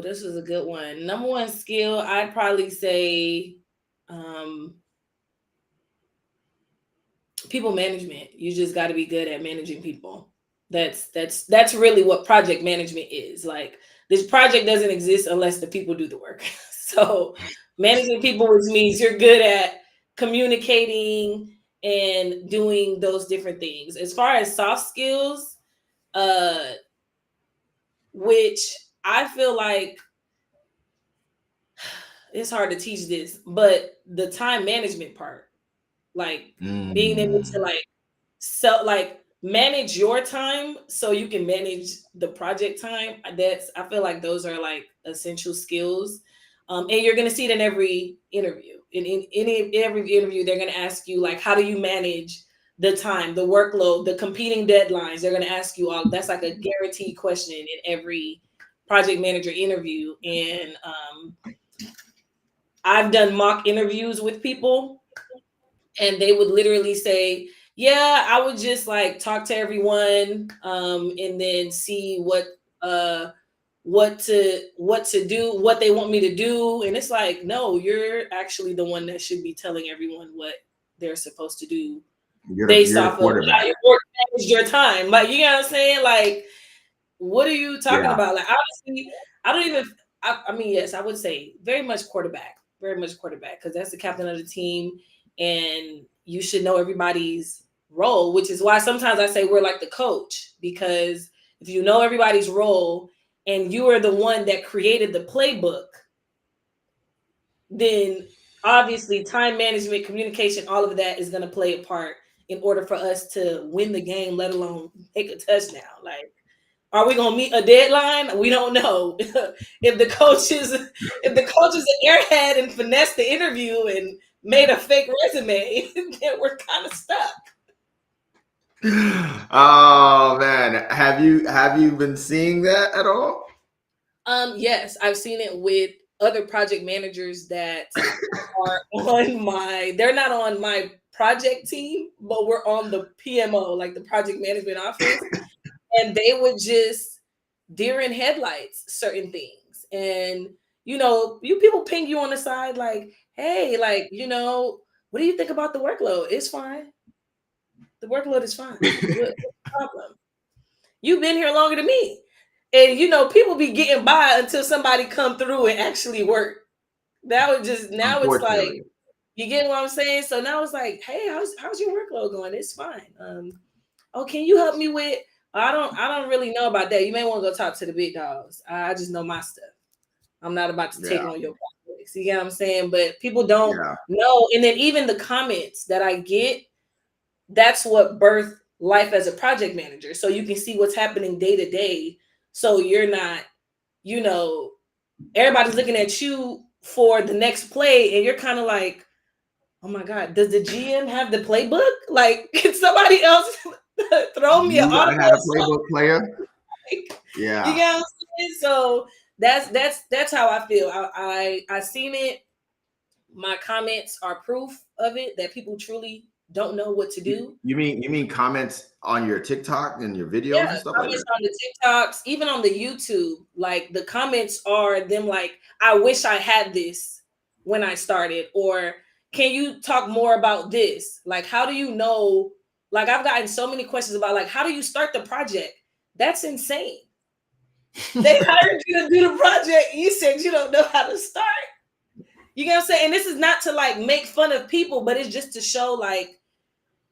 this is a good one. Number one skill, I'd probably say people management. You just got to be good at managing people. That's really what project management is. Like, this project doesn't exist unless the people do the work. So managing people, which means you're good at communicating and doing those different things. As far as soft skills, uh, which I feel like it's hard to teach this, but the time management part, like being able to Mm. like manage your time so you can manage the project time. That's, I feel like those are like essential skills. And you're going to see it in every interview. In every interview, they're going to ask you, like, how do you manage the time, the workload, the competing deadlines? They're going to ask you all. That's like a guaranteed question in every project manager interview. And I've done mock interviews with people, and they would literally say, yeah, I would just like talk to everyone, and then see what to do, what they want me to do. And it's like, no, you're actually the one that should be telling everyone what they're supposed to do based You're off the of how quarterback. you organize your time. Like, you know what I'm saying? Like, what are you talking Yeah. about? Like, honestly, I don't even. I mean, yes, I would say very much quarterback, because that's the captain of the team, and you should know everybody's role. Which is why sometimes I say we're like the coach, because if you know everybody's role and you are the one that created the playbook, then obviously time management, communication, all of that is going to play a part in order for us to win the game, let alone make a touchdown. Like, are we gonna meet a deadline? We don't know. If the coach is an airhead and finessed the interview and made a fake resume, then we're kind of stuck. Oh man, have you been seeing that at all? Yes, I've seen it with other project managers that are on my. They're not on my project team, but we're on the PMO, like the project management office, and they would just deer in headlights certain things. And you people ping you on the side, like, hey, like, what do you think about the workload? It's fine. The workload is fine. What's the problem? You've been here longer than me. And people be getting by until somebody come through and actually work. That would just Now it's like, Unfortunately. you get what I'm saying? So now it's like, hey, how's your workload going? It's fine. Oh, can you help me with? I don't really know about that. You may want to go talk to the big dogs. I just know my stuff. I'm not about to take Yeah. on your projects. You get what I'm saying? But people don't Yeah. know. And then even the comments that I get, that's what birthed life as a project manager. So you can see what's happening day to day. So you're not, you know, everybody's looking at you for the next play, and you're kind of like, oh my God, does the GM have the playbook? Like, can somebody else throw me an You audible? had a playbook player? Like, you Yeah. get what I'm saying? So that's how I feel. I seen it. My comments are proof of it, that people truly don't know what to do. You mean comments on your TikTok and your videos Yeah, and stuff like comments that? on the TikToks, even on the YouTube. Like, the comments are them like, I wish I had this when I started, or can you talk more about this? Like, how do you know? Like, I've gotten so many questions about, like, how do you start the project? That's insane. They hired you to do the project. You said you don't know how to start. You get what I'm saying? And this is not to like make fun of people, but it's just to show, like,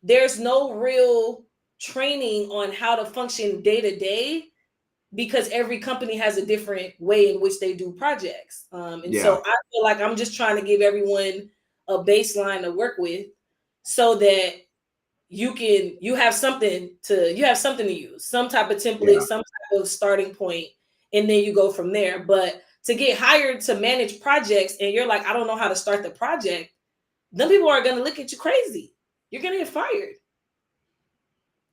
there's no real training on how to function day to day, because every company has a different way in which they do projects. And Yeah. so I feel like I'm just trying to give everyone a baseline to work with, so that you have something to use, some type of template, Yeah. some type of starting point, and then you go from there. But to get hired to manage projects and you're like, I don't know how to start the project, then people are going to look at you crazy. You're going to get fired.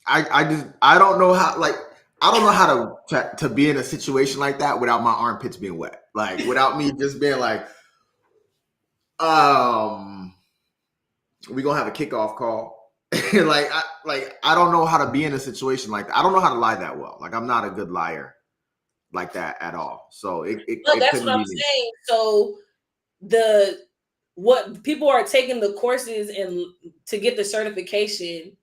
I don't know how, like, I don't know how to be in a situation like that without my armpits being wet. Like, without me just being like, um we gonna have a kickoff call. I don't know how to be in a situation like that. I don't know how to lie that well. Like, I'm not a good liar like that at all. So But it that's what couldn't I'm be me. saying. So the what people are taking the courses and to get the certification,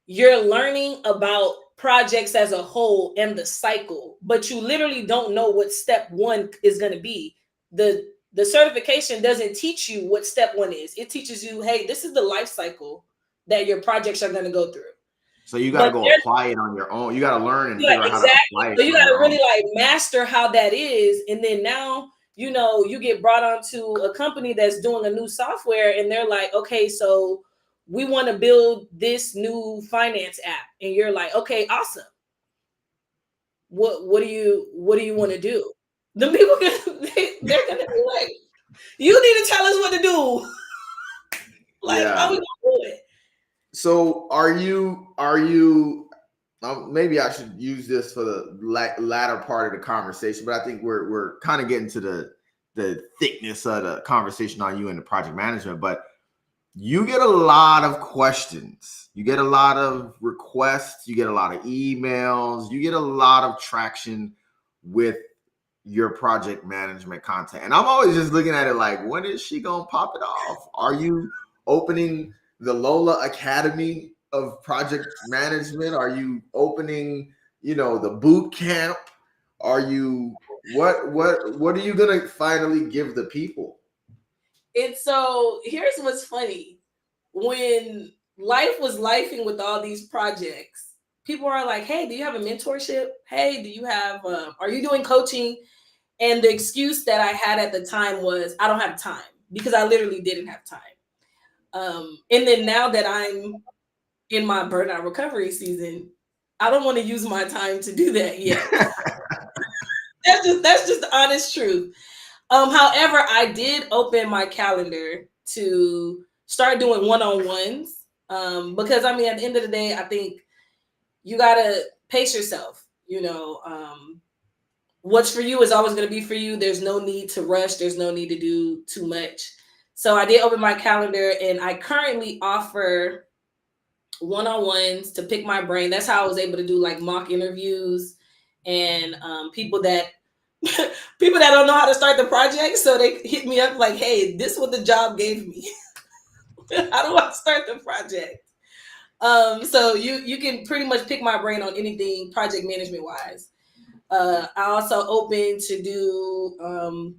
you're learning about projects as a whole and the cycle, but you literally don't know what step one is going to be. The certification doesn't teach you what step one is. It teaches you, hey, this is the life cycle that your projects are going to go through. So you got to go apply it on your own. You got to learn and figure out how to apply it. So you got to really like master how that is. And then now, you know, you get brought onto a company that's doing a new software and they're like, okay, so we want to build this new finance app. And you're like, okay, awesome. What do you want to do? The people, they're going to be like, you need to tell us what to do. Like, how we going to do it? So are you maybe I should use this for the latter part of the conversation, but I think we're kind of getting to the thickness of the conversation on you and the project management. But you get a lot of questions, you get a lot of requests, you get a lot of emails, you get a lot of traction with your project management content. And I'm always just looking at it like, when is she gonna pop it off? Are you opening the Lola Academy of project management? Are you opening, the boot camp? Are you what are you gonna finally give the people? And so here's what's funny. When life was lifing with all these projects, people are like, hey, do you have a mentorship? Hey, do you have are you doing coaching? And the excuse that I had at the time was, I don't have time, because I literally didn't have time. And then now that I'm in my burnout recovery season, I don't want to use my time to do that yet. That's just the honest truth. However, I did open my calendar to start doing one-on-ones. Because I mean, at the end of the day, I think you gotta pace yourself. What's for you is always going to be for you. There's no need to rush. There's no need to do too much. So I did open my calendar, and I currently offer one-on-ones to pick my brain. That's how I was able to do like mock interviews and people that don't know how to start the project. So they hit me up like, hey, this is what the job gave me. How do I start the project? So you can pretty much pick my brain on anything project management wise. I also open to do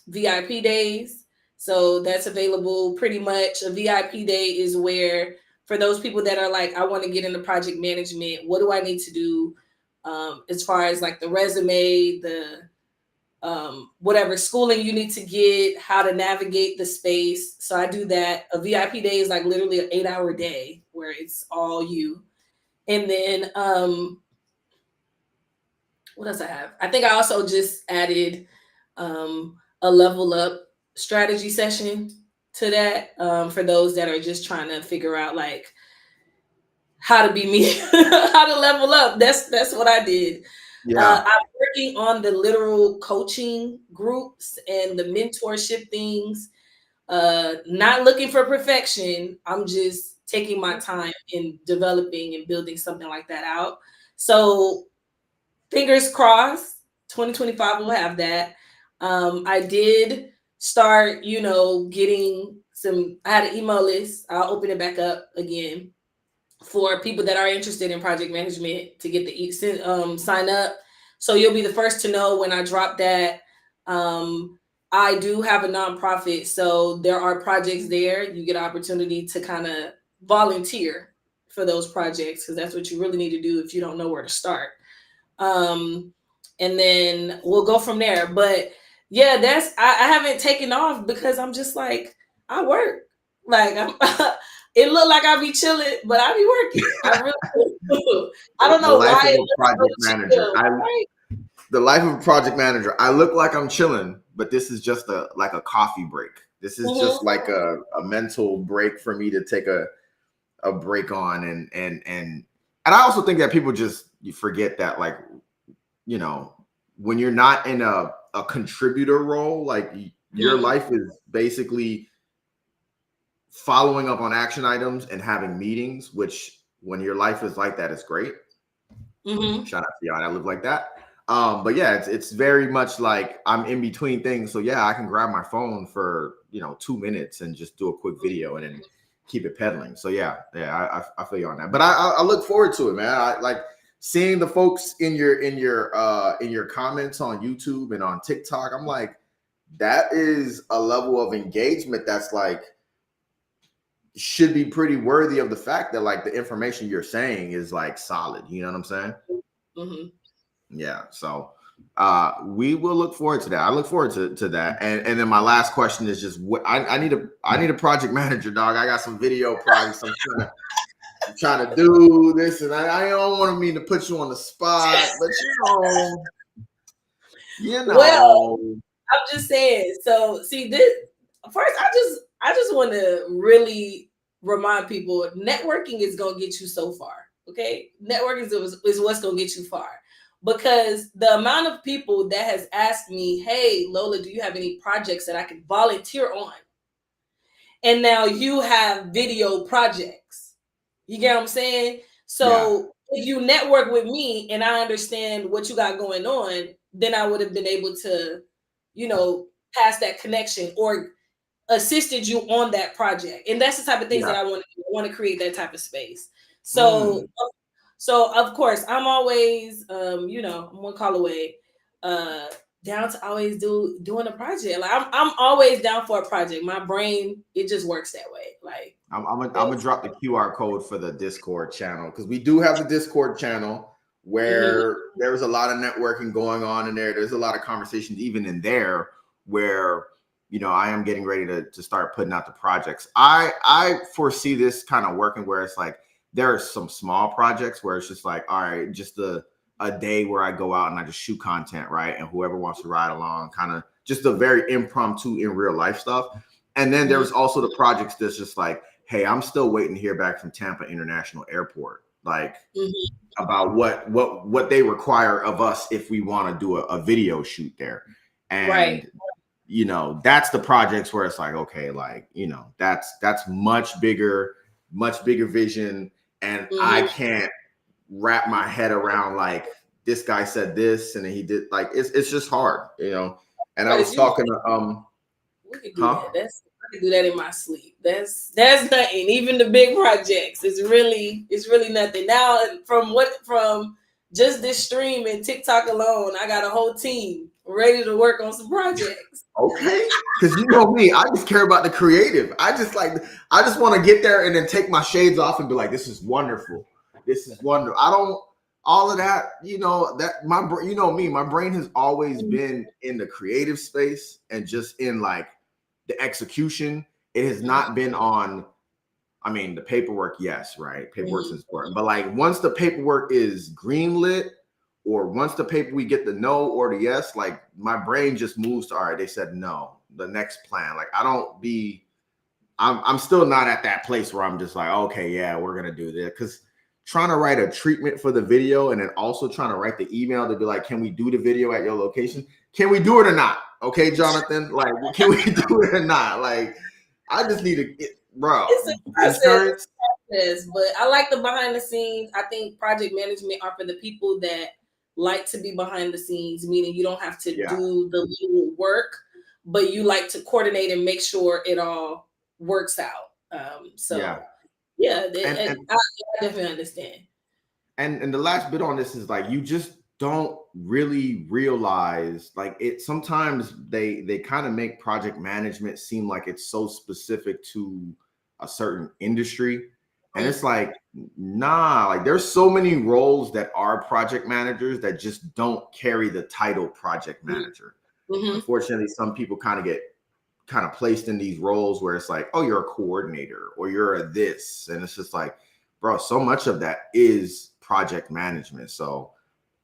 VIP days. So that's available pretty much. A VIP day is where, for those people that are like, I want to get into project management, what do I need to do as far as like the resume, the whatever schooling you need to get, how to navigate the space. So I do that. A VIP day is like literally an 8-hour day where it's all you. And then what else I have? I think I also just added a level up strategy session to that for those that are just trying to figure out like how to be me, how to level up. That's what I did. Yeah. I'm working on the literal coaching groups and the mentorship things. Not looking for perfection. I'm just taking my time in developing and building something like that out. So fingers crossed, 2025 will have that. I did start, getting I had an email list. I'll open it back up again for people that are interested in project management to get the sign up. So you'll be the first to know when I drop that. I do have a nonprofit, so there are projects there. You get an opportunity to kind of volunteer for those projects, because that's what you really need to do if you don't know where to start. And then we'll go from there. But yeah, I haven't taken off because I'm just like, I work. Like it looked like I'd be chilling, but I be working. I really do. I don't know why. The life of a project manager. I look like I'm chilling, but this is just like a coffee break. This is just like a mental break for me to take a break on. And I also think that people you forget that, like, when you're not in a contributor role, like your life is basically following up on action items and having meetings, which when your life is like that, it's great. Shout out to y'all that live like that. But yeah, it's very much like I'm in between things. So yeah, I can grab my phone for 2 minutes and just do a quick video and then keep it pedaling. So yeah, I feel you on that. But I look forward to it, man. seeing the folks in your comments on YouTube and on TikTok, I'm like, that is a level of engagement that's like should be pretty worthy of the fact that like the information you're saying is like solid. You know what I'm saying? Mm-hmm. Yeah. So we will look forward to that. I look forward to that. And then my last question is just what I need a project manager, dog. I got some video projects I'm trying to do this, and I don't want to put you on the spot, but Well, I'm just saying. So see this first, I just want to really remind people networking is gonna get you so far. Okay, networking is what's gonna get you far. Because the amount of people that has asked me, hey Lola, do you have any projects that I can volunteer on? And now you have video projects. You get what I'm saying? So if you network with me and I understand what you got going on, then I would have been able to, pass that connection or assisted you on that project. And that's the type of things that I want to do. I want to create that type of space. So of course I'm always I'm one call away, down to always doing a project. Like I'm always down for a project. My brain, it just works that way. Like I'm gonna drop the QR code for the Discord channel because we do have the Discord channel where there's a lot of networking going on in there. There's a lot of conversations even in there where I am getting ready to start putting out the projects. I foresee this kind of working where it's like there are some small projects where it's just like, all right, just a day where I go out and I just shoot content, right? And whoever wants to ride along, kind of just a very impromptu in real life stuff. And then there's also the projects that's just like, hey, I'm still waiting to hear back from Tampa International Airport, like about what they require of us if we want to do a video shoot there. And that's the projects where it's like, okay, like, that's much bigger vision. And I can't wrap my head around like this guy said this and then he did, like it's just hard, And I was talking to we could do that. I could do that in my sleep. That's nothing. Even the big projects, it's really nothing. Now from just this stream and TikTok alone, I got a whole team ready to work on some projects. Okay, because you know me, I just care about the creative. I just want to get there and then take my shades off and be like, this is wonderful. This is wonderful. I don't all of that, that my brain has always been in the creative space and just in like the execution. It has not been on, the paperwork, yes, right? Paperwork is important. But like once the paperwork is greenlit or once we get the no or the yes, like my brain just moves to, all right, they said no, the next plan. Like I'm still not at that place where I'm just like, okay, yeah, we're going to do this. Because trying to write a treatment for the video and then also trying to write the email to be like, can we do the video at your location? Can we do it or not? Okay, Jonathan, like, can we do it or not? Like, I just need to get, bro. It's a process, but I like the behind the scenes. I think project management are for the people that like to be behind the scenes, meaning you don't have to do the legal work, but you like to coordinate and make sure it all works out. I definitely understand. And the last bit on this is like, you just don't really realize, like, it sometimes they kind of make project management seem like it's so specific to a certain industry. And it's like, nah, like there's so many roles that are project managers that just don't carry the title project manager. Unfortunately, some people kind of get placed in these roles where it's like, oh, you're a coordinator or you're a this. And it's just like, bro, so much of that is project management. So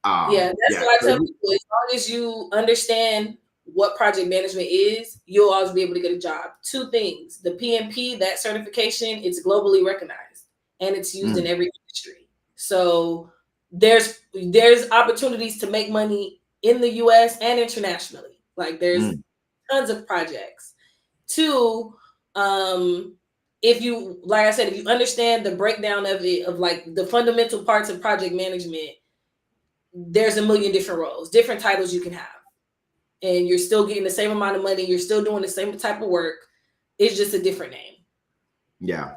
why I tell people, as long as you understand what project management is, you'll always be able to get a job. Two things: the PMP, that certification, it's globally recognized and it's used in every industry. So there's opportunities to make money in the US and internationally. Like there's tons of projects. Two, if you, like I said, if you understand the breakdown of it, of like the fundamental parts of project management, there's a million different roles, different titles you can have. And you're still getting the same amount of money. You're still doing the same type of work. It's just a different name. Yeah.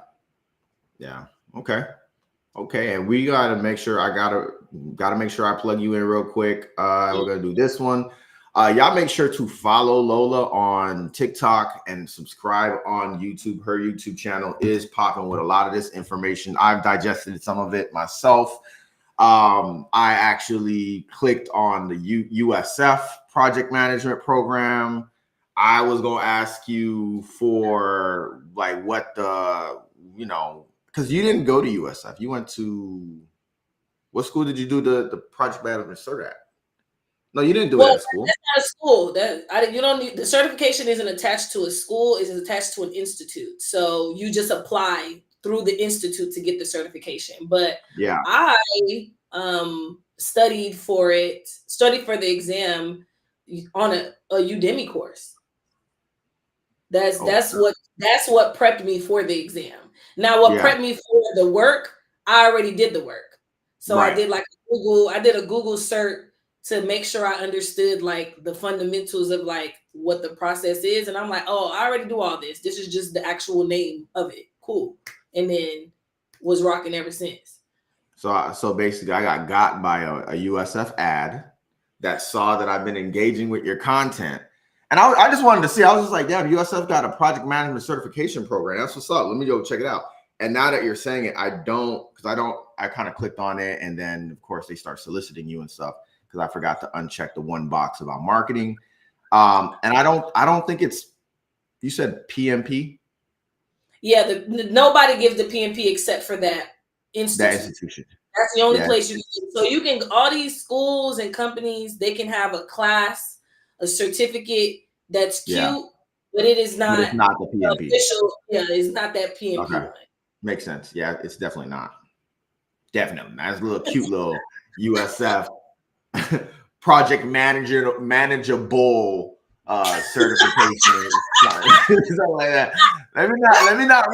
Yeah. Okay. Okay, and we gotta make sure gotta make sure I plug you in real quick. We're gonna do this one. Y'all make sure to follow Lola on TikTok and subscribe on YouTube. Her YouTube channel is popping with a lot of this information. I've digested some of it myself. I actually clicked on the USF project management program. I was gonna ask you for like what because you didn't go to USF. You went to what school did you do the project management cert at? No, you didn't do it Well, at a school. that's not a school. You don't need the certification. Isn't attached to a school. Is attached to an institute. So you just apply through the institute to get the certification. But Yeah. I studied for the exam on a Udemy course. That's what prepped me for the exam. Now, what prepped me for the work, I already did the work. So I did like I did a Google cert to make sure I understood like the fundamentals of like what the process is. And I'm like, oh, I already do all this. This is just the actual name of it. Cool. And then was rocking ever since. So basically I got by a USF ad that saw that I've been engaging with your content. And I just wanted to see, I was just like, damn, USF got a project management certification program. That's what's up. Let me go check it out. And now that you're saying it, I kind of clicked on it. And then of course they start soliciting you and stuff because I forgot to uncheck the one box about marketing. And I don't think you said PMP? Yeah, nobody gives the PMP except for that institute. That institution. That's the only place you can. So you can, all these schools and companies, they can have a class, a certificate that's cute, but it is not, it's not the PMP. Official. Yeah, it's not that PMP one. Makes sense. Yeah, it's definitely not. Definitely not. It's a little cute little USF project manageable certification. Something like that. Let me not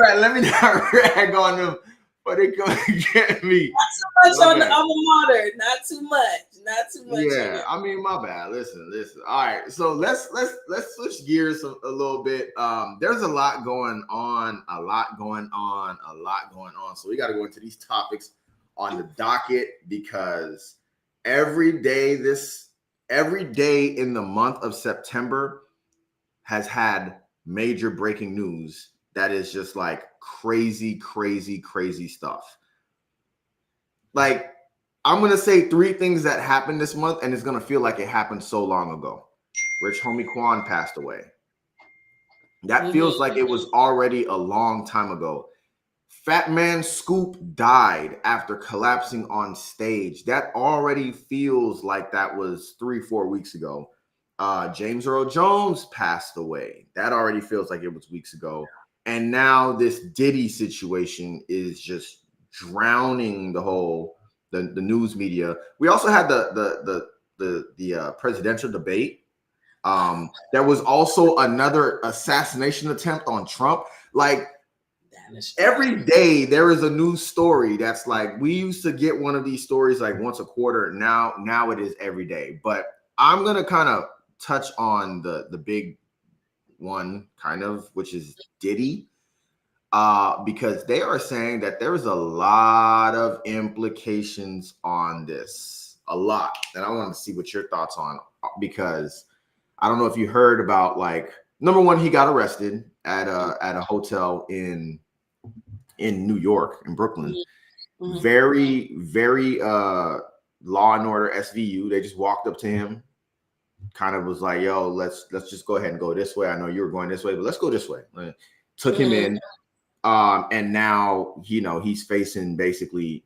rag on them, but they go get me. Not too much on the alma mater. Not too much. Yeah, I mean, my bad. Listen. All right, so let's switch gears a little bit. There's a lot going on. So we got to go into these topics on the docket because every day in the month of September has had major breaking news that is just like crazy stuff. Like, I'm going to say 3 things that happened this month, and it's going to feel like it happened so long ago. Rich homie Quan passed away. That feels like it was already a long time ago. Fat Man Scoop died after collapsing on stage. That already feels like that was 3-4 weeks ago. James Earl Jones passed away. That already feels like it was weeks ago. And now this Diddy situation is just drowning the news media. We also had the presidential debate. There was also another assassination attempt on Trump. Like, every day there is a news story that's like, we used to get one of these stories like once a quarter. Now it is every day. But I'm gonna kind of touch on the big one, kind of, which is Diddy, because they are saying that there is a lot of implications on this, a lot. And I want to see what your thoughts on, because I don't know if you heard about, like, number one, he got arrested at a hotel in New York, in Brooklyn. Very law and order SVU. They just walked up to him, kind of was like, yo, let's just go ahead and go this way. I know you were going this way, but let's go this way. Took him in, and now he's facing basically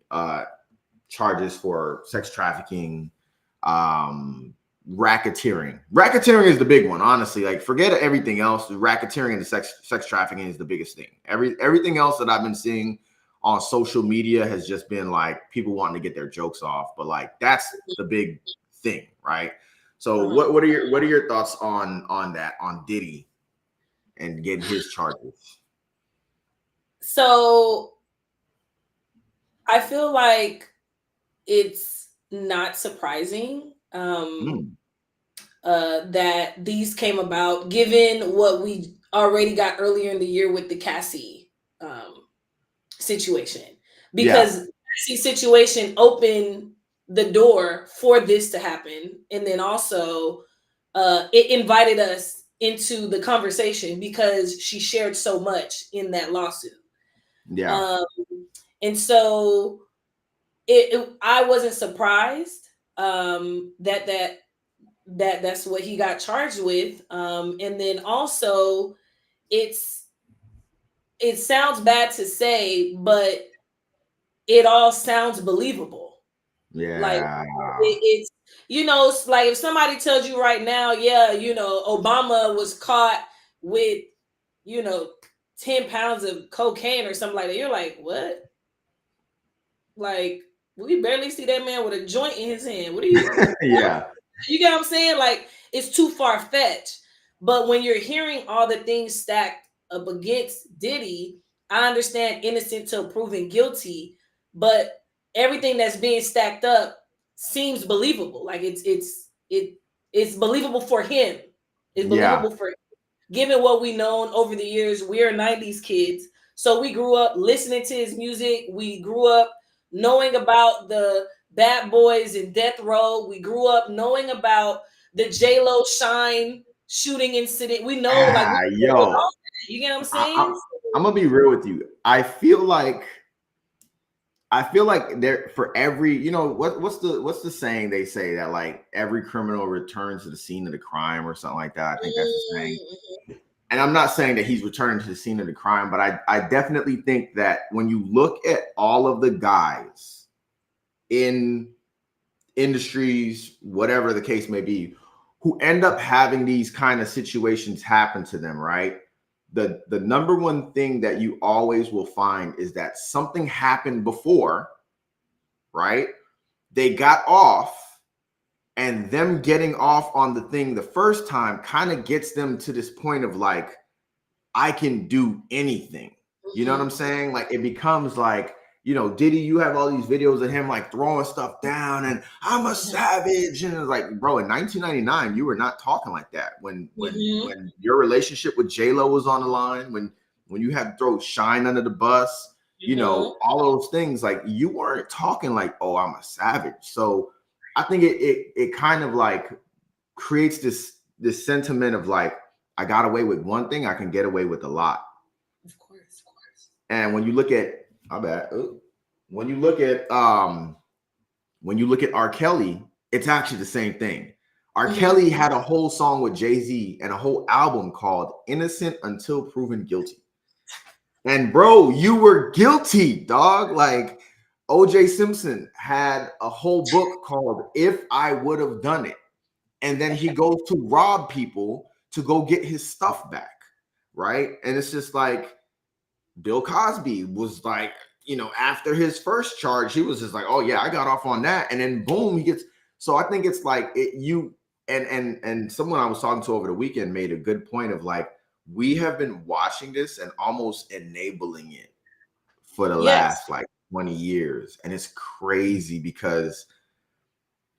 charges for sex trafficking, racketeering. Racketeering is the big one, honestly. Like, forget everything else. The racketeering and the sex trafficking is the biggest thing. Everything else that I've been seeing on social media has just been like people wanting to get their jokes off, but like that's the big thing, right? So what are your thoughts on that, on Diddy and getting his charges? So I feel like it's not surprising that these came about, given what we already got earlier in the year with the Cassie situation. Because situation opened the door for this to happen, and then also it invited us into the conversation because she shared so much in that lawsuit. Yeah. Um, and so I wasn't surprised that's what he got charged with. And then also, it's it sounds bad to say, but it all sounds believable. Like Yeah. it's it's like if somebody tells you right now, yeah, Obama was caught with 10 pounds of cocaine or something like that, you're like, what? Like, we barely see that man with a joint in his hand. What are you? Yeah. You get what I'm saying? Like, it's too far fetched. But when you're hearing all the things stacked up against Diddy, I understand innocent till proven guilty, but everything that's being stacked up seems believable. Like it's believable for him. It's Yeah. believable for him. Given what we known over the years. We're 90s kids. So we grew up listening to his music. We grew up knowing about the Bad Boys and Death Row. We grew up knowing about the J-Lo Shine shooting incident. We know, like, we grew up with Yo, all that. You get what I'm I, saying? I'm I'm gonna be real with you. I feel like there for every, what's the saying they say that like every criminal returns to the scene of the crime or something like that. I think that's the saying. And I'm not saying that he's returning to the scene of the crime, but I definitely think that when you look at all of the guys in industries, whatever the case may be, who end up having these kind of situations happen to them, right? The number one thing that you always will find is that something happened before, right? They got off, and them getting off on the thing the first time kind of gets them to this point of like, I can do anything. You know what I'm saying? Like it becomes like, Diddy, you have all these videos of him like throwing stuff down and I'm a savage. And it's like, bro, in 1999, you were not talking like that. When your relationship with J-Lo was on the line, when you had to throw Shine under the bus, all those things, like you weren't talking like, oh, I'm a savage. So I think it kind of like creates this sentiment of like, I got away with one thing, I can get away with a lot. Of course. And when you look at, my bad, when you look at R. Kelly, it's actually the same thing. R. Kelly had a whole song with Jay-Z and a whole album called Innocent Until Proven Guilty. And bro, you were guilty, dog. Like OJ Simpson had a whole book called If I Would Have Done It. And then he goes to rob people to go get his stuff back, right? And it's just like Bill Cosby was like, after his first charge, he was just like, oh yeah, I got off on that. And then boom, he gets. So I think it's like and someone I was talking to over the weekend made a good point of like, we have been watching this and almost enabling it for the last like 20 years. And it's crazy because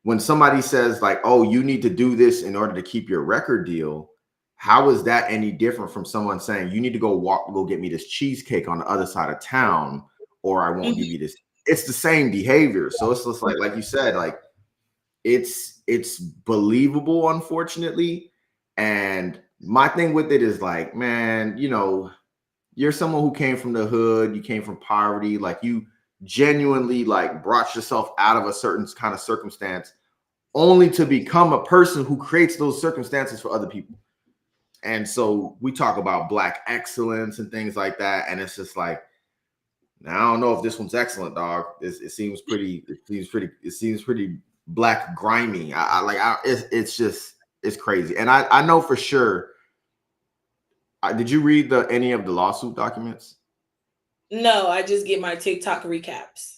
when somebody says like, oh, you need to do this in order to keep your record deal, how is that any different from someone saying you need to go get me this cheesecake on the other side of town or I won't give you this? It's the same behavior. So it's just like you said, like it's believable, unfortunately. And my thing with it is like, man, you're someone who came from the hood, you came from poverty, like you genuinely like brought yourself out of a certain kind of circumstance only to become a person who creates those circumstances for other people. And so we talk about Black excellence and things like that. And it's just like, now, I don't know if this one's excellent, dog. It seems pretty Black grimy. It's crazy. And I know for sure. Did you read any of the lawsuit documents? No, I just get my TikTok recaps.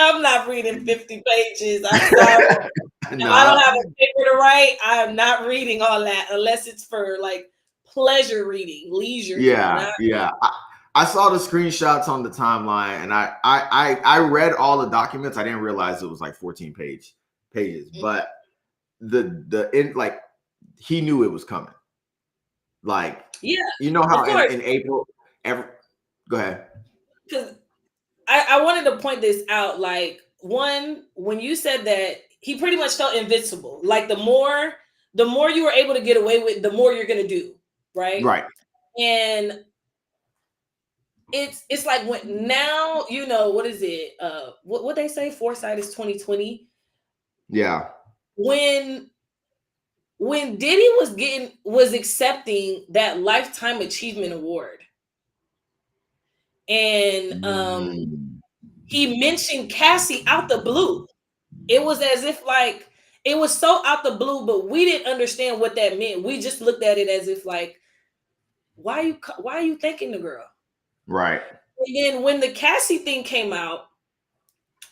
I'm not reading 50 pages. I'm sorry. If I don't have a paper to write, I am not reading all that unless it's for like pleasure reading, leisure. Yeah. I saw the screenshots on the timeline, and I read all the documents. I didn't realize it was like 14 pages, but like he knew it was coming. Like, yeah, how in April, go ahead. I wanted to point this out. Like, one, when you said that he pretty much felt invincible. Like, the more you were able to get away with, the more you're gonna do, right? Right. And it's like, when now, you know, what is it? What they say, foresight is 2020. Yeah. When Diddy was accepting that lifetime achievement award, and Mm. he mentioned Cassie out the blue. It was as if, like, it was so out the blue, but we didn't understand what that meant. We just looked at it as if, like, why are you thanking the girl? Right. And then when the Cassie thing came out,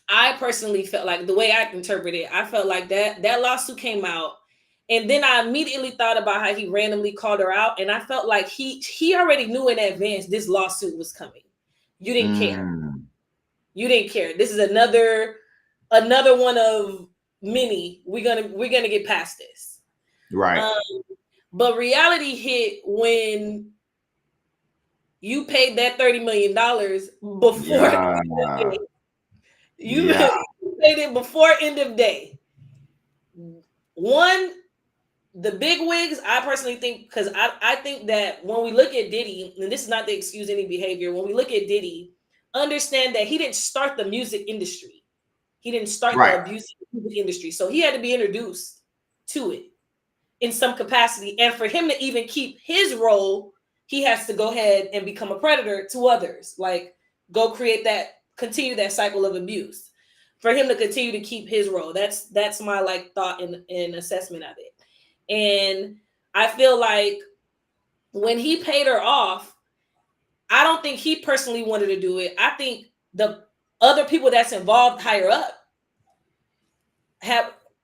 I personally felt like, the way I interpreted it, I felt like that lawsuit came out, and then I immediately thought about how he randomly called her out, and I felt like he already knew in advance this lawsuit was coming. You didn't care. Mm. You didn't care. This is another one of many. We're gonna get past this. Right. But reality hit when you paid that $30 million before Yeah. you Yeah. paid it before end of day. One, the big wigs, I personally think, because I think that when we look at Diddy, and this is not to excuse any behavior, when we look at Diddy, understand that he didn't start the music industry. He didn't start Right. the music industry. So he had to be introduced to it in some capacity. And for him to even keep his role, he has to go ahead and become a predator to others. Like, go continue that cycle of abuse. For him to continue to keep his role. That's my, like, thought and assessment of it. And I feel like when he paid her off, I don't think he personally wanted to do it. I think the other people that's involved higher up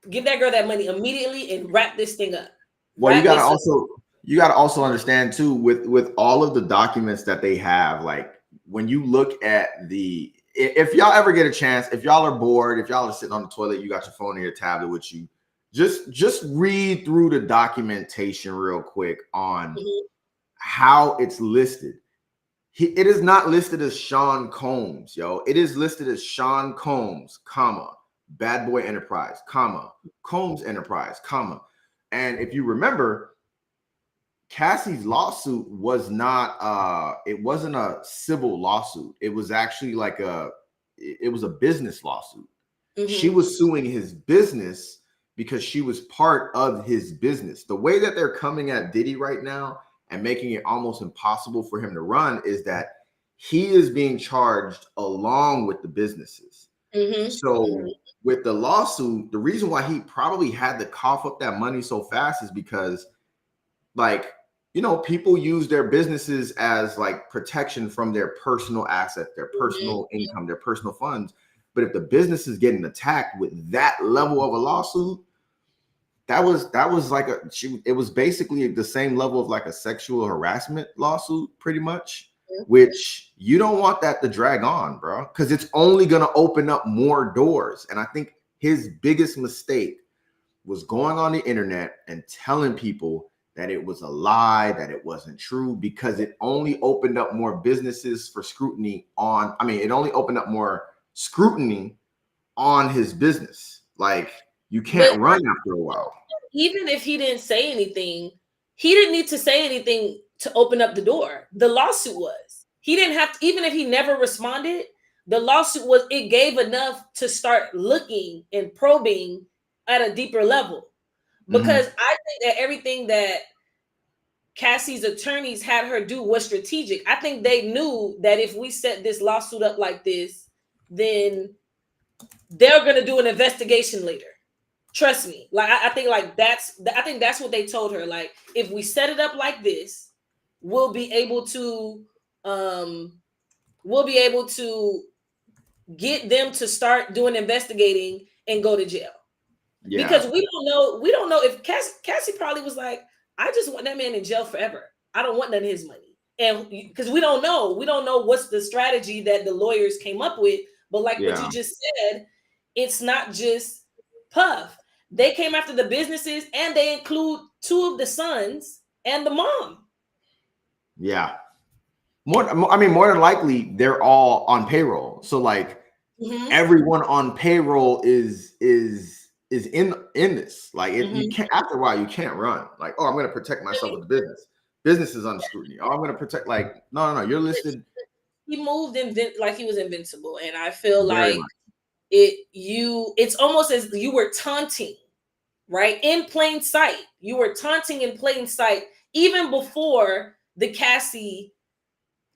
give that girl that money immediately and wrap this thing up. Well, you gotta also understand too, with all of the documents that they have, like, when you look at if y'all ever get a chance, if y'all are bored, if y'all are sitting on the toilet, you got your phone or your tablet with you, just read through the documentation real quick on how it's listed. It is not listed as Sean Combs, yo. It is listed as Sean Combs, comma, Bad Boy Enterprise, comma, Combs Enterprise, comma. And if you remember, Cassie's lawsuit was not it wasn't a civil lawsuit. It was actually like it was a business lawsuit. She was suing his business because she was part of his business. The way that they're coming at Diddy right now and making it almost impossible for him to run is that he is being charged along with the businesses. So with the lawsuit, the reason why he probably had to cough up that money so fast is because, like, you know, people use their businesses as like protection from their personal assets, their personal income, their personal funds. But if the business is getting attacked with that level of a lawsuit, that was like it was basically the same level of like a sexual harassment lawsuit, pretty much, which you don't want that to drag on, bro, because it's only going to open up more doors. And I think his biggest mistake was going on the internet and telling people that it was a lie, that it wasn't true, because it only opened up more businesses for scrutiny on, I mean, it only opened up more scrutiny on his business. Like, you can't run after a while. Even if he didn't say anything, he didn't need to say anything to open up the door. The lawsuit was. He didn't have to, even if he never responded, the lawsuit was, it gave enough to start looking and probing at a deeper level. Because I think that everything that Cassie's attorneys had her do was strategic. I think they knew that if we set this lawsuit up like this, then they're going to do an investigation later. Trust me. Like, I think that's what they told her. Like, if we set it up like this, we'll be able to get them to start doing investigating and go to jail. Yeah. Because we don't know if Cassie probably was like, I just want that man in jail forever. I don't want none of his money. And because we don't know what's the strategy that the lawyers came up with. But like what you just said, it's not just Puff. They came after the businesses, and they include two of the sons and the mom. Yeah. More than likely, they're all on payroll. So like everyone on payroll is in this. Like you can't, after a while, you can't run. Like, oh, I'm going to protect myself with the business. Business is under scrutiny. Oh, I'm going to protect. Like, no. You're listed. He moved like he was invincible, and I feel Very like much. It's almost as you were taunting, right, in plain sight. You were taunting in plain sight even before the Cassie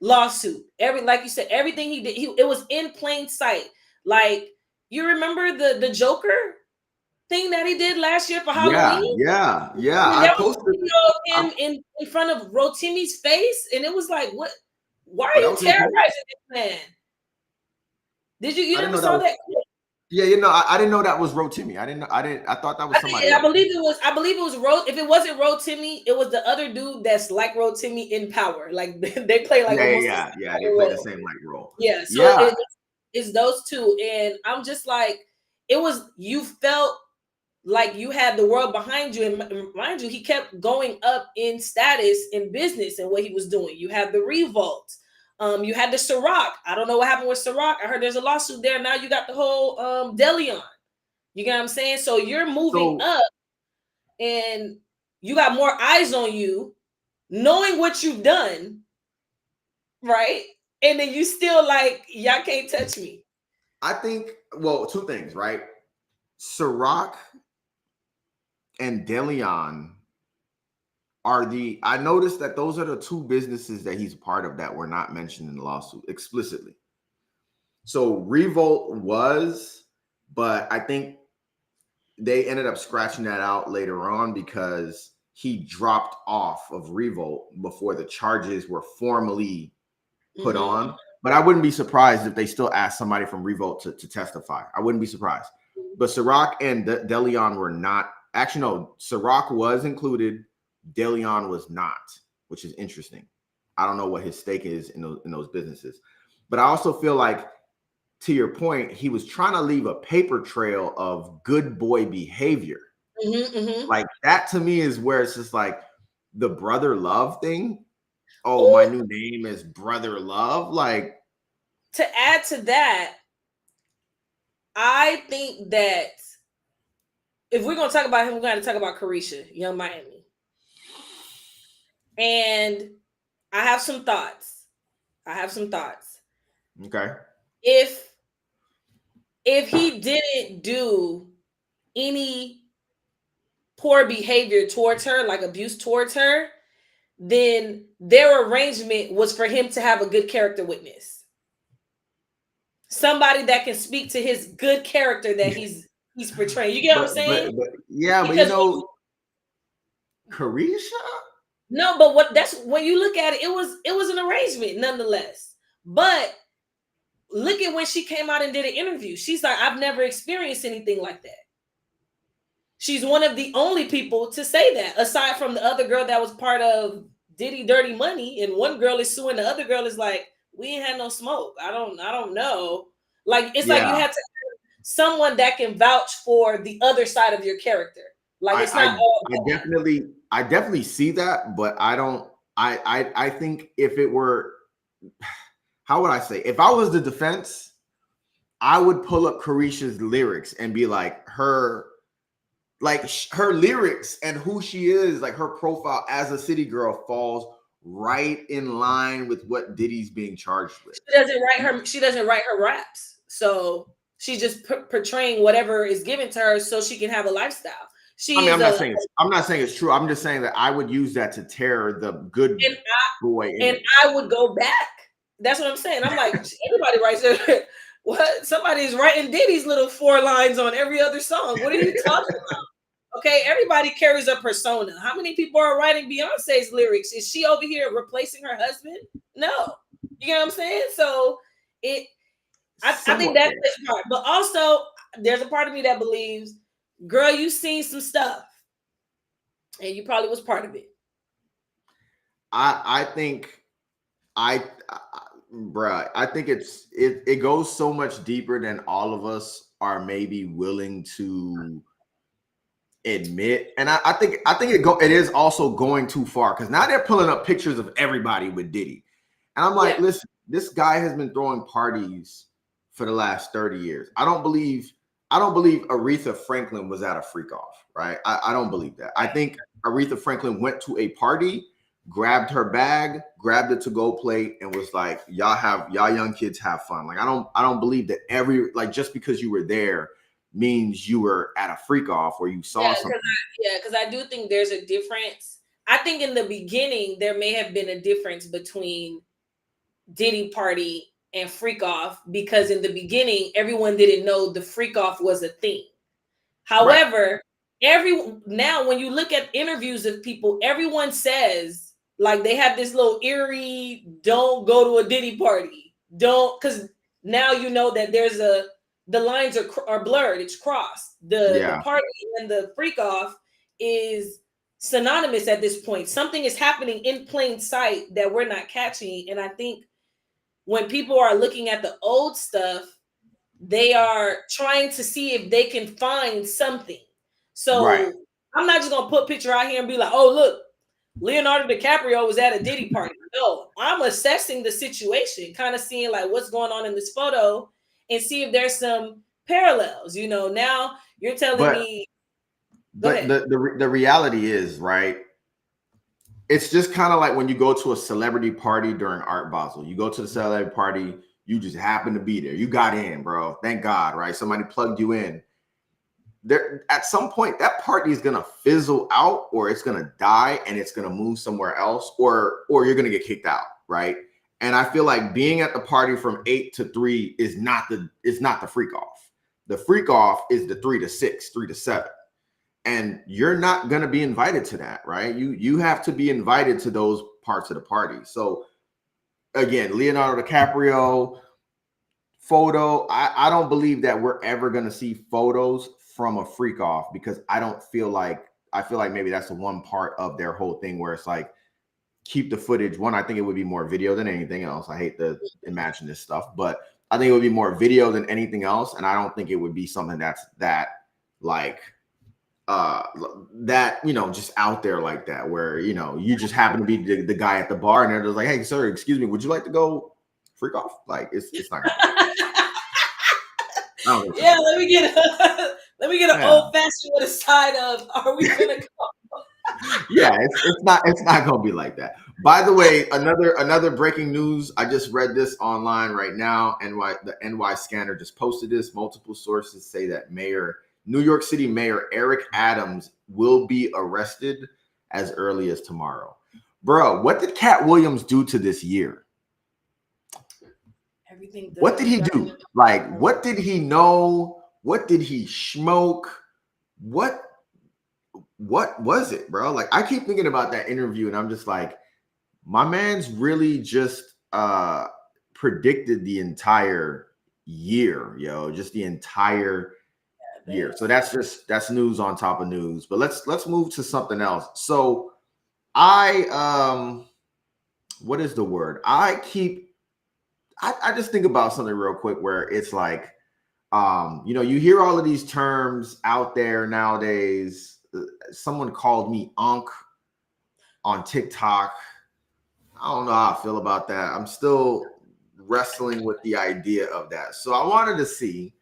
lawsuit. Like you said, everything he did, it was in plain sight. Like, you remember the Joker thing that he did last year for Halloween? Yeah. And I there was a posted. video of him in front of Rotimi's face, and it was like, what? Why are That you was terrorizing Rotimi? this man? Did you I didn't never know that saw was. that? Yeah, I didn't know that was Rotimi. I thought that was somebody I else. believe it was. I believe it was If it wasn't Rotimi, it was the other dude that's like Rotimi in power. Like they play like almost the Yeah. They same play the role. same like role. Yeah. So Yeah. it's those two, and I'm just like, you felt like you had the world behind you, and mind you, he kept going up in status in business and what he was doing. You had the Revolt. You had the Ciroc. I don't know what happened with Ciroc. I heard there's a lawsuit there. Now you got the whole Delion. You get what I'm saying? So you're moving up, and you got more eyes on you, knowing what you've done, right? And then you still like, y'all can't touch me. I think, well, two things, right? Ciroc and Delion I noticed that those are the two businesses that he's part of that were not mentioned in the lawsuit explicitly. So Revolt was, but I think they ended up scratching that out later on because he dropped off of Revolt before the charges were formally put on. But I wouldn't be surprised if they still asked somebody from Revolt to testify. I wouldn't be surprised. But Ciroc and Delion were not. Actually, no, Ciroc was included. Delion was not, which is interesting. I don't know what his stake is in those businesses. But I also feel like, to your point, he was trying to leave a paper trail of good boy behavior. Like that to me is where it's just like the brother love thing. Oh, my new name is Brother Love. Like, to add to that, I think that if we're gonna talk about him, we're gonna talk about Carisha, Young Miami. And I have some thoughts. Okay. If he didn't do any poor behavior towards her, like abuse towards her, then their arrangement was for him to have a good character witness. Somebody that can speak to his good character that he's portraying. You get what I'm saying? But Carisha? No, but that's when you look at it, it was an arrangement nonetheless. But look at when she came out and did an interview. She's like, I've never experienced anything like that. She's one of the only people to say that, aside from the other girl that was part of Diddy Dirty Money, and one girl is suing the other girl is like, we ain't had no smoke. I don't know. Like, it's like you have to have someone that can vouch for the other side of your character. Like, it's not all I definitely see that, but I think if it were, how would I say, if I was the defense, I would pull up Carisha's lyrics and be like, her lyrics and who she is, like her profile as a city girl falls right in line with what Diddy's being charged with. She doesn't write her raps. So she's just portraying whatever is given to her so she can have a lifestyle. I'm not saying it's true. I'm just saying that I would use that to tear the good boy. And I would go back. That's what I'm saying. I'm like, everybody writes it. What? Somebody's writing Diddy's little 4 lines on every other song. What are you talking about? Okay, everybody carries a persona. How many people are writing Beyonce's lyrics? Is she over here replacing her husband? No. You know what I'm saying? So I think that's the part. But also, there's a part of me that believes, girl, you've seen some stuff, and you probably was part of it. I think it goes so much deeper than all of us are maybe willing to admit. And I think it is also going too far, because now they're pulling up pictures of everybody with Diddy. And I'm like, listen, this guy has been throwing parties for the last 30 years. I don't believe Aretha Franklin was at a freak off, right? I don't believe that. I think Aretha Franklin went to a party, grabbed her bag, grabbed a to-go plate, and was like, y'all young kids have fun. Like, I don't believe that just because you were there means you were at a freak off or you saw something. Because I do think there's a difference. I think in the beginning there may have been a difference between Diddy party and freak off, because in the beginning everyone didn't know the freak off was a thing. However, now when you look at interviews of people, everyone says like they have this little eerie, don't go to a Diddy party. Don't, because now you know that the lines are blurred, it's crossed. The party and the freak off is synonymous at this point. Something is happening in plain sight that we're not catching. And I think when people are looking at the old stuff, they are trying to see if they can find something. So I'm not just gonna put a picture out here and be like, oh, look, Leonardo DiCaprio was at a Diddy party. No, I'm assessing the situation, kind of seeing like what's going on in this photo and see if there's some parallels. Now you're telling me. But the reality is, right? It's just kind of like when you go to a celebrity party during Art Basel. You go to the celebrity party, you just happen to be there. You got in, bro. Thank God, right? Somebody plugged you in. There, at some point, that party is gonna fizzle out, or it's gonna die, and it's gonna move somewhere else, or you're gonna get kicked out, right? And I feel like being at the party from 8 to 3 is not the freak off. The freak off is the 3 to 6, 3 to 7. And you're not going to be invited to that, right? You have to be invited to those parts of the party. So again, Leonardo DiCaprio photo, I don't believe that we're ever going to see photos from a freak off, because I feel like maybe that's the one part of their whole thing where it's like, keep the footage. One, I think it would be more video than anything else. I hate to imagine this stuff, but I think it would be more video than anything else. And I don't think it would be something that's like, just out there like that, where you just happen to be the guy at the bar and they're just like, hey sir, excuse me, would you like to go freak off? Like, it's not gonna yeah, let me get an old fashioned with a side of, are we gonna go? Yeah, it's not gonna be like that. By the way, another breaking news, I just read this online right now. The NY Scanner just posted this. Multiple sources say that New York City Mayor Eric Adams will be arrested as early as tomorrow. Bro, what did Cat Williams do to this year? Everything. What did he do? Like, what did he know? What did he smoke? What was it, bro? Like, I keep thinking about that interview and I'm just like, my man's really just predicted the entire year, just the entire year. So that's news on top of news. But let's move to something else. So what is the word? I just think about something real quick where it's like, you hear all of these terms out there nowadays. Someone called me Unc on TikTok. I don't know how I feel about that. I'm still wrestling with the idea of that. So I wanted to see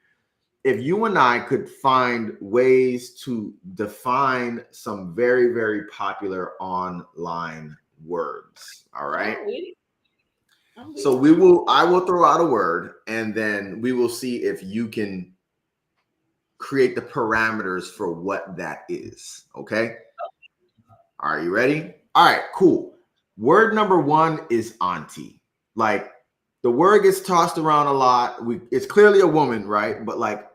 if you and I could find ways to define some very, very popular online words. All right. So I will throw out a word and then we will see if you can create the parameters for what that is. Okay. Are you ready? All right, cool. Word number 1 is auntie. Like, the word gets tossed around a lot. It's clearly a woman, right? But like,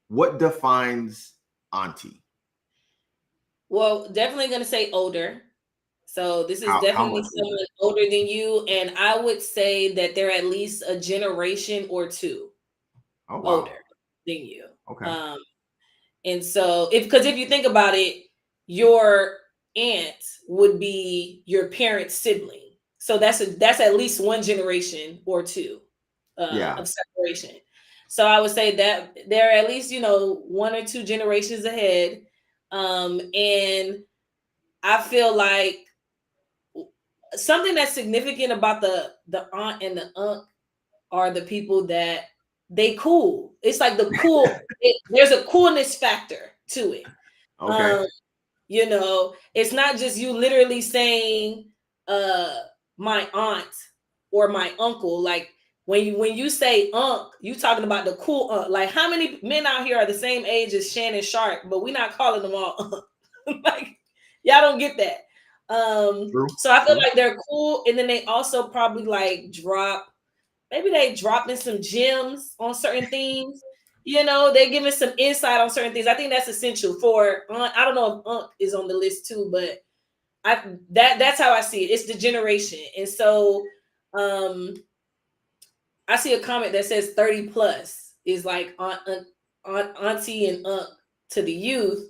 what defines auntie? Well, definitely going to say older. So this is definitely someone older than you. And I would say that they're at least a generation or two older than you. Okay. And so because if you think about it, your aunt would be your parent's sibling. So that's at least one generation or two of separation. So I would say that they're at least, 1 or 2 generations ahead. And I feel like something that's significant about the aunt and the uncle are the people that they cool. It's like the cool. There's a coolness factor to it. Okay. You know, it's not just you literally saying my aunt or my uncle. Like when you say unc, you talking about the cool unc. Like how many men out here are the same age as Shannon Sharp, but we're not calling them all unc. Like y'all don't get that. True. So I feel True. like they're cool, and then they also probably like maybe they dropping some gems on certain things. You know, they're giving some insight on certain things. I think that's essential for. I don't know if Unc is on the list too, but that's how I see it. It's the generation, and so I see a comment that says 30 plus is like auntie and Unc to the youth,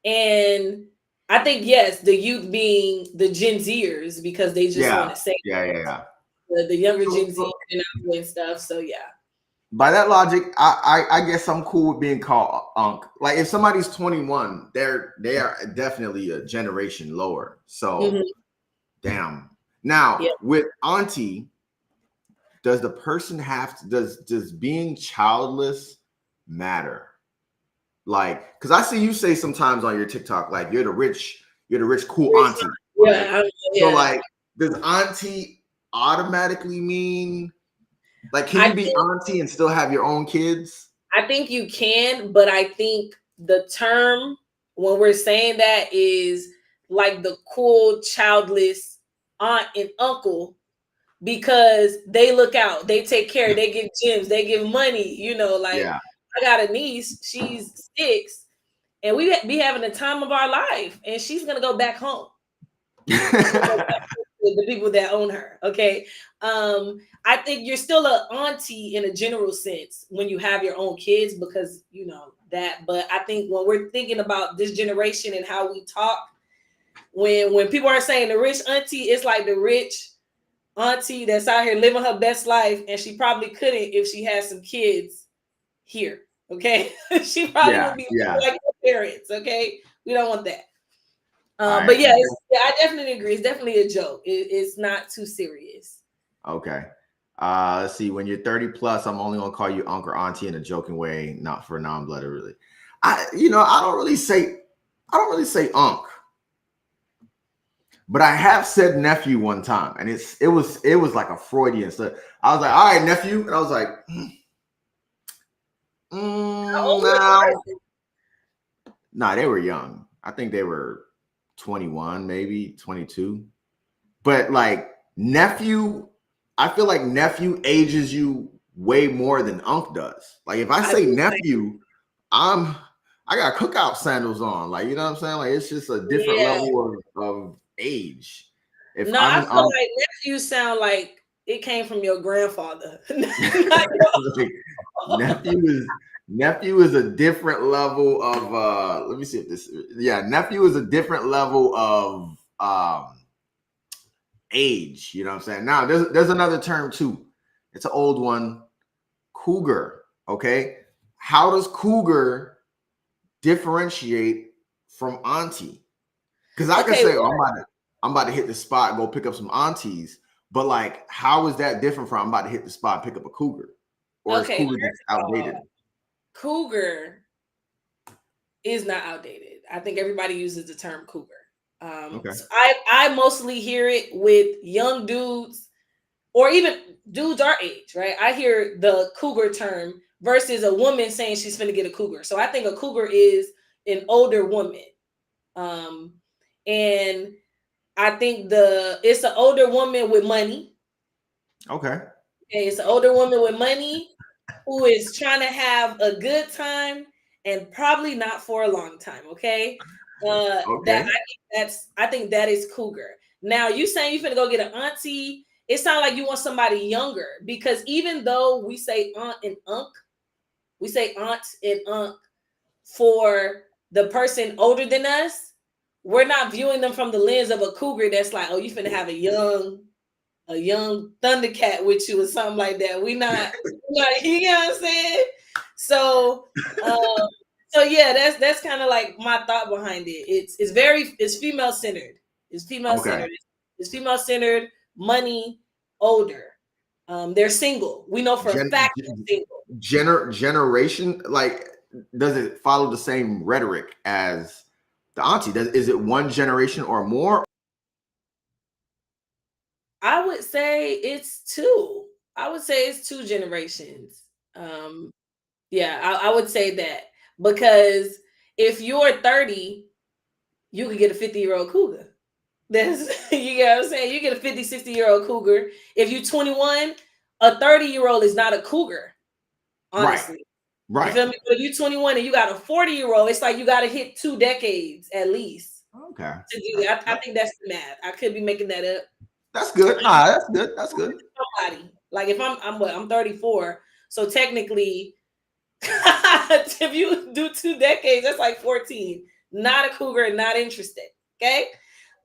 and I think yes, the youth being the Gen Zers because they just want Yeah. to say Yeah. the younger Gen Z So and doing stuff. So yeah. by that logic, I guess I'm cool with being called Unc. Like if somebody's 21, they are definitely a generation lower. So Mhm. damn. Now Yeah. with Auntie, does the person have to does being childless matter? Like, because I see you say sometimes on your TikTok, like you're the rich cool auntie, right? Yeah, So yeah. like, does auntie automatically mean like can I you be auntie and still have your own kids? I think you can, but I think the term when we're saying that is like the cool childless aunt and uncle because they look out, they take care, they give gems, they give money. You know, like Yeah. I got a niece, she's 6, and we be having the time of our life, and she's gonna go back home. She's gonna go back with the people that own her. Okay. I think you're still an auntie in a general sense when you have your own kids because you know that. But I think when we're thinking about this generation and how we talk, when people are saying the rich auntie, it's like the rich auntie that's out here living her best life, and she probably couldn't if she had some kids here. Okay. She probably Yeah. would be Yeah. like her parents. Okay. We don't want that. All But right. yeah, yeah, I definitely agree. It's definitely a joke. It's not too serious. Okay. Let's see. When you're 30 plus, I'm only gonna call you uncle or auntie in a joking way, not for non-blooded, really. I don't really say unc, but I have said nephew one time, and it was like a Freudian stuff. I was like, all right, nephew, and I was like, How old were the no, person? nah, they were young. I think they were 21, maybe 22. But like nephew, I feel like nephew ages you way more than unc does. Like if I I say do think, nephew, I got cookout sandals on. Like, you know what I'm saying? Like it's just a different yeah. level of age. If No, I'm I an feel unc, like nephew sound like it came from your grandfather. Not like, nephew is a different level of let me see if this yeah, nephew is a different level of age. You know what I'm saying? Now there's another term too. It's an old one, cougar. Okay, how does cougar differentiate from auntie? Because I can okay, say, oh, I'm about to hit the spot, go pick up some aunties, but like, how is that different from I'm about to hit the spot, pick up a cougar, or is okay. cougar just First of outdated? all, cougar is not outdated. I think everybody uses the term cougar. Okay, So I mostly hear it with young dudes or even dudes our age, right? I hear the cougar term versus a woman saying she's finna get a cougar. So I think a cougar is an older woman. Um, and I think it's an older woman with money. okay, Okay, it's an older woman with money who is trying to have a good time and probably not for a long time. Okay, okay. I think that is cougar. Now you saying you finna go get an auntie? It sounds like you want somebody younger because even though we say aunt and unc, we say aunt and unc for the person older than us. We're not viewing them from the lens of a cougar that's like, oh, you finna have a young Thundercat with you or something like that. You know what I'm saying? So, um, so yeah, that's kind of like my thought behind it. It's female centered. It's female Okay. centered. It's female centered, money, older. They're single. We know for a fact they're single. Generation, like, does it follow the same rhetoric as the auntie? Is it one generation or more? I would say it's two. I would say it's two generations. Yeah, I would say that, because if you're 30, you could get a 50-year-old cougar. That's you get what I'm saying? You get a 50, 60-year-old cougar. If you're 21, a 30-year-old is not a cougar, honestly. Right. You feel me? But if you're 21 and you got a 40-year-old, it's like you got to hit 2 decades at least. Okay. To do that. I think that's the math. I could be making that up. That's good. That's good. That's good. Somebody. Like if I'm 34, so technically if you do 2 decades, that's like 14. Not a cougar, not interested. Okay.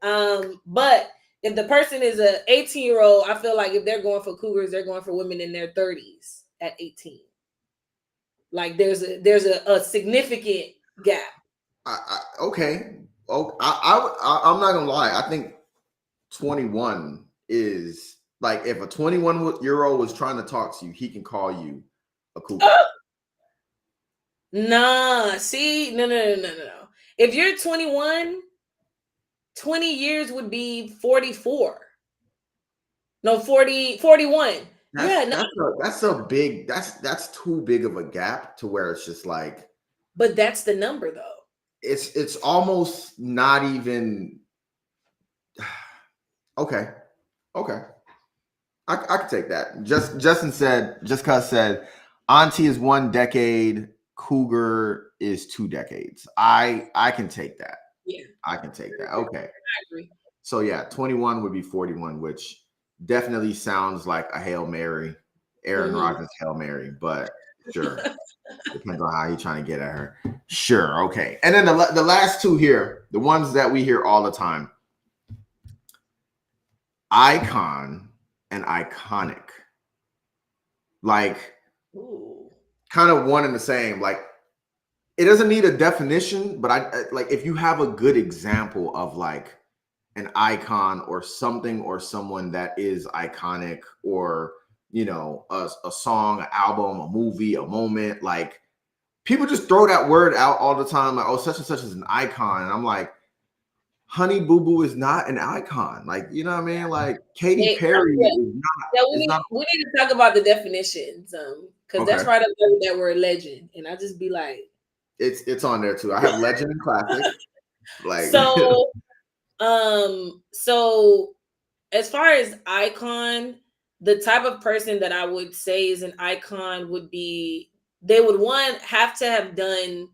But if the person is a 18-year-old, I feel like if they're going for cougars, they're going for women in their 30s at 18. Like there's a significant gap. Okay. Oh, I'm not gonna lie. I think 21 is like, if a 21-year-old was trying to talk to you, he can call you a cougar. Nah, see, no. If you're 21, 20 years would be 44. No, 41. That's too big of a gap to where it's just like. But that's the number though. It's almost not even. Okay. I could take that. Jessica said, auntie is 1 decade, cougar is 2 decades. I can take that. Yeah. I can take that. Okay. I agree. So yeah, 21 would be 41, which definitely sounds like a Hail Mary, Aaron Rodgers Hail Mary, but sure. Depends on how you're trying to get at her. Sure. Okay. And then the last two here, the ones that we hear all the time. Icon and iconic. Like, kind of one and the same. Like, it doesn't need a definition, but I like if you have a good example of like an icon or something or someone that is iconic, or you know, a song, an album, a movie, a moment. Like, people just throw that word out all the time, like, oh, such and such is an icon. And I'm like, Honey Boo Boo is not an icon. Like, you know what I mean? Like, Katy Perry is not. Yeah, we need to talk about the definitions, because that's right up there with that word legend. And I just be like, it's on there too. I have legend and classic. Like, so as far as icon, the type of person that I would say is an icon would be, they would have to have done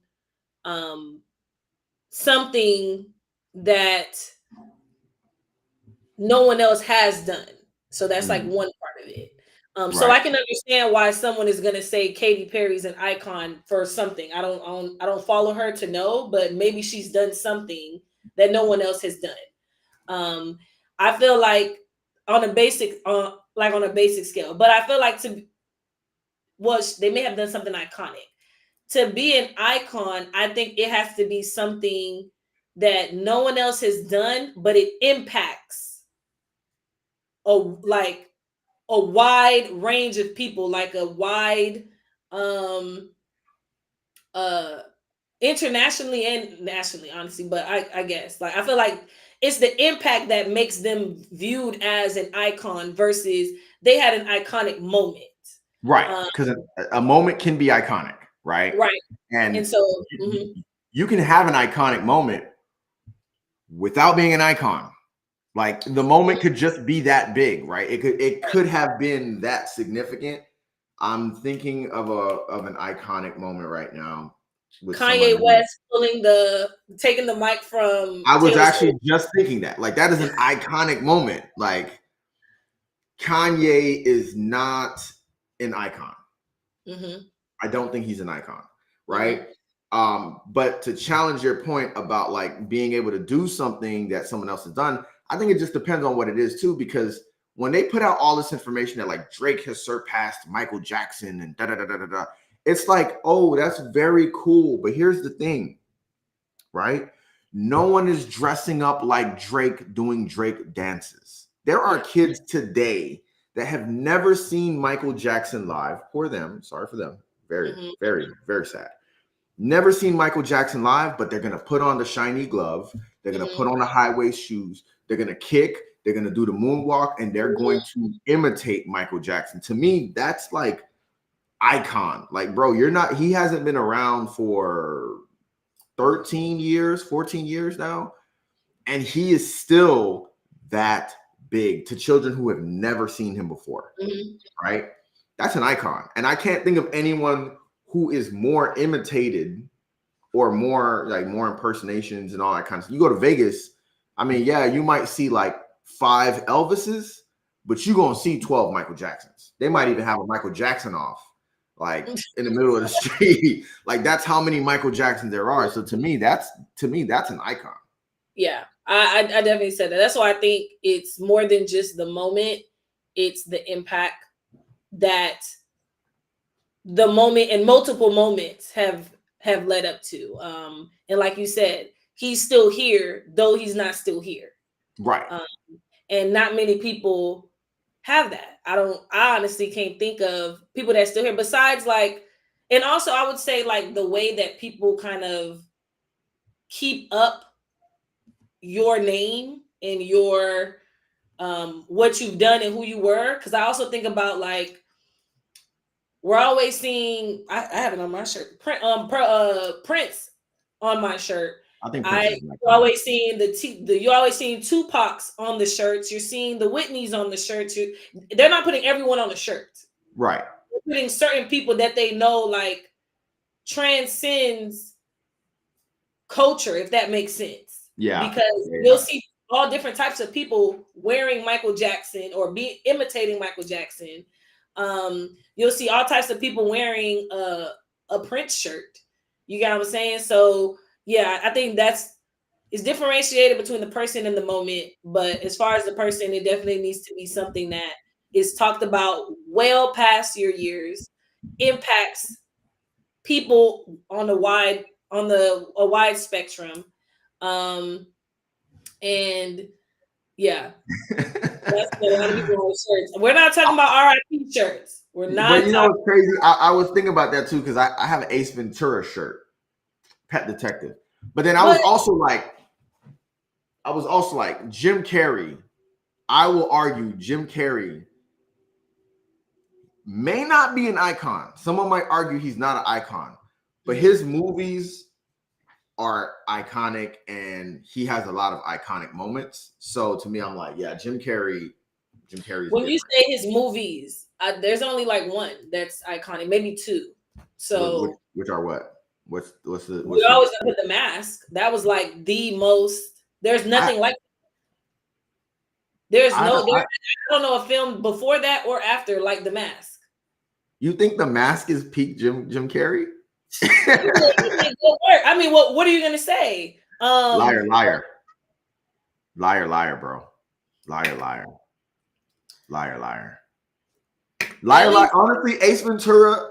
something that no one else has done. So that's like one part of it. So I can understand why someone is going to say Katy Perry's an icon for something. I don't follow her to know, but maybe she's done something that no one else has done. I feel like on a basic scale, but I feel like they may have done something iconic. To be an icon, I think it has to be something that no one else has done, but it impacts a wide range of people, like a wide internationally and nationally, honestly. But I guess, like, I feel like it's the impact that makes them viewed as an icon versus they had an iconic moment. Right. Because a moment can be iconic, right? Right. And so you can have an iconic moment without being an icon. Like, the moment could just be that big, right? It could have been that significant. I'm thinking of an iconic moment right now. With Kanye West taking the mic from. I was actually just thinking that. Like, that is an iconic moment. Like, Kanye is not an icon. I don't think he's an icon, right? But to challenge your point about like being able to do something that someone else has done, I think it just depends on what it is too, because when they put out all this information that like Drake has surpassed Michael Jackson and it's like, oh, that's very cool. But here's the thing, right? No one is dressing up like Drake doing Drake dances. There are kids today that have never seen Michael Jackson live. Poor them. Sorry for them. Very, very, very sad. Never seen Michael Jackson live, but they're going to put on the shiny glove. They're going to put on the high waist shoes. They're going to kick. They're going to do the moonwalk, and they're going to imitate Michael Jackson. To me, that's like icon. Like, bro, he hasn't been around for 13 years, 14 years now. And he is still that big to children who have never seen him before, right? That's an icon. And I can't think of anyone who is more imitated or more impersonations and all that kind of stuff. You go to Vegas, I mean, yeah, you might see like 5 Elvises, but you're going to see 12 Michael Jacksons. They might even have a Michael Jackson off, like in the middle of the street. Like, that's how many Michael Jacksons there are. So to me, that's an icon. Yeah, I definitely said that. That's why I think it's more than just the moment. It's the impact that the moment and multiple moments have led up to. And like you said, he's still here, though he's not still here. Right. And not many people have that. I honestly can't think of people that's still here besides like, and also I would say like the way that people kind of keep up your name and your what you've done and who you were. Because I also think about like we're always seeing. I have it on my shirt. Prince on my shirt. I think you're always seeing you're always seeing Tupac's on the shirts. You're seeing the Whitneys on the shirts. They're not putting everyone on the shirt. Right. They're putting certain people that they know like transcends culture, if that makes sense. Yeah. Because you'll see all different types of people wearing Michael Jackson or imitating Michael Jackson. You'll see all types of people wearing a Prince shirt. You get what I'm saying? So yeah, I think it's differentiated between the person and the moment. But as far as the person, it definitely needs to be something that is talked about well past your years, impacts people on a wide spectrum. And yeah, that's a lot of people on shirts. We're not talking about RIP shirts. We're not. But you know what's crazy? I was thinking about that too because I have an Ace Ventura shirt, Pet Detective. But then I was also like Jim Carrey. I will argue Jim Carrey may not be an icon. Someone might argue he's not an icon, but his movies are iconic and he has a lot of iconic moments. So to me, I'm like, yeah, Jim Carrey. When you say his movies, there's only like one that's iconic, maybe 2. So which are what? What's the? We always put The Mask. That was like the most. There's nothing like. There's I don't know a film before that or after like The Mask. You think The Mask is peak Jim Carrey? I mean, what are you gonna say? Liar, bro. Liar. Honestly, Ace Ventura.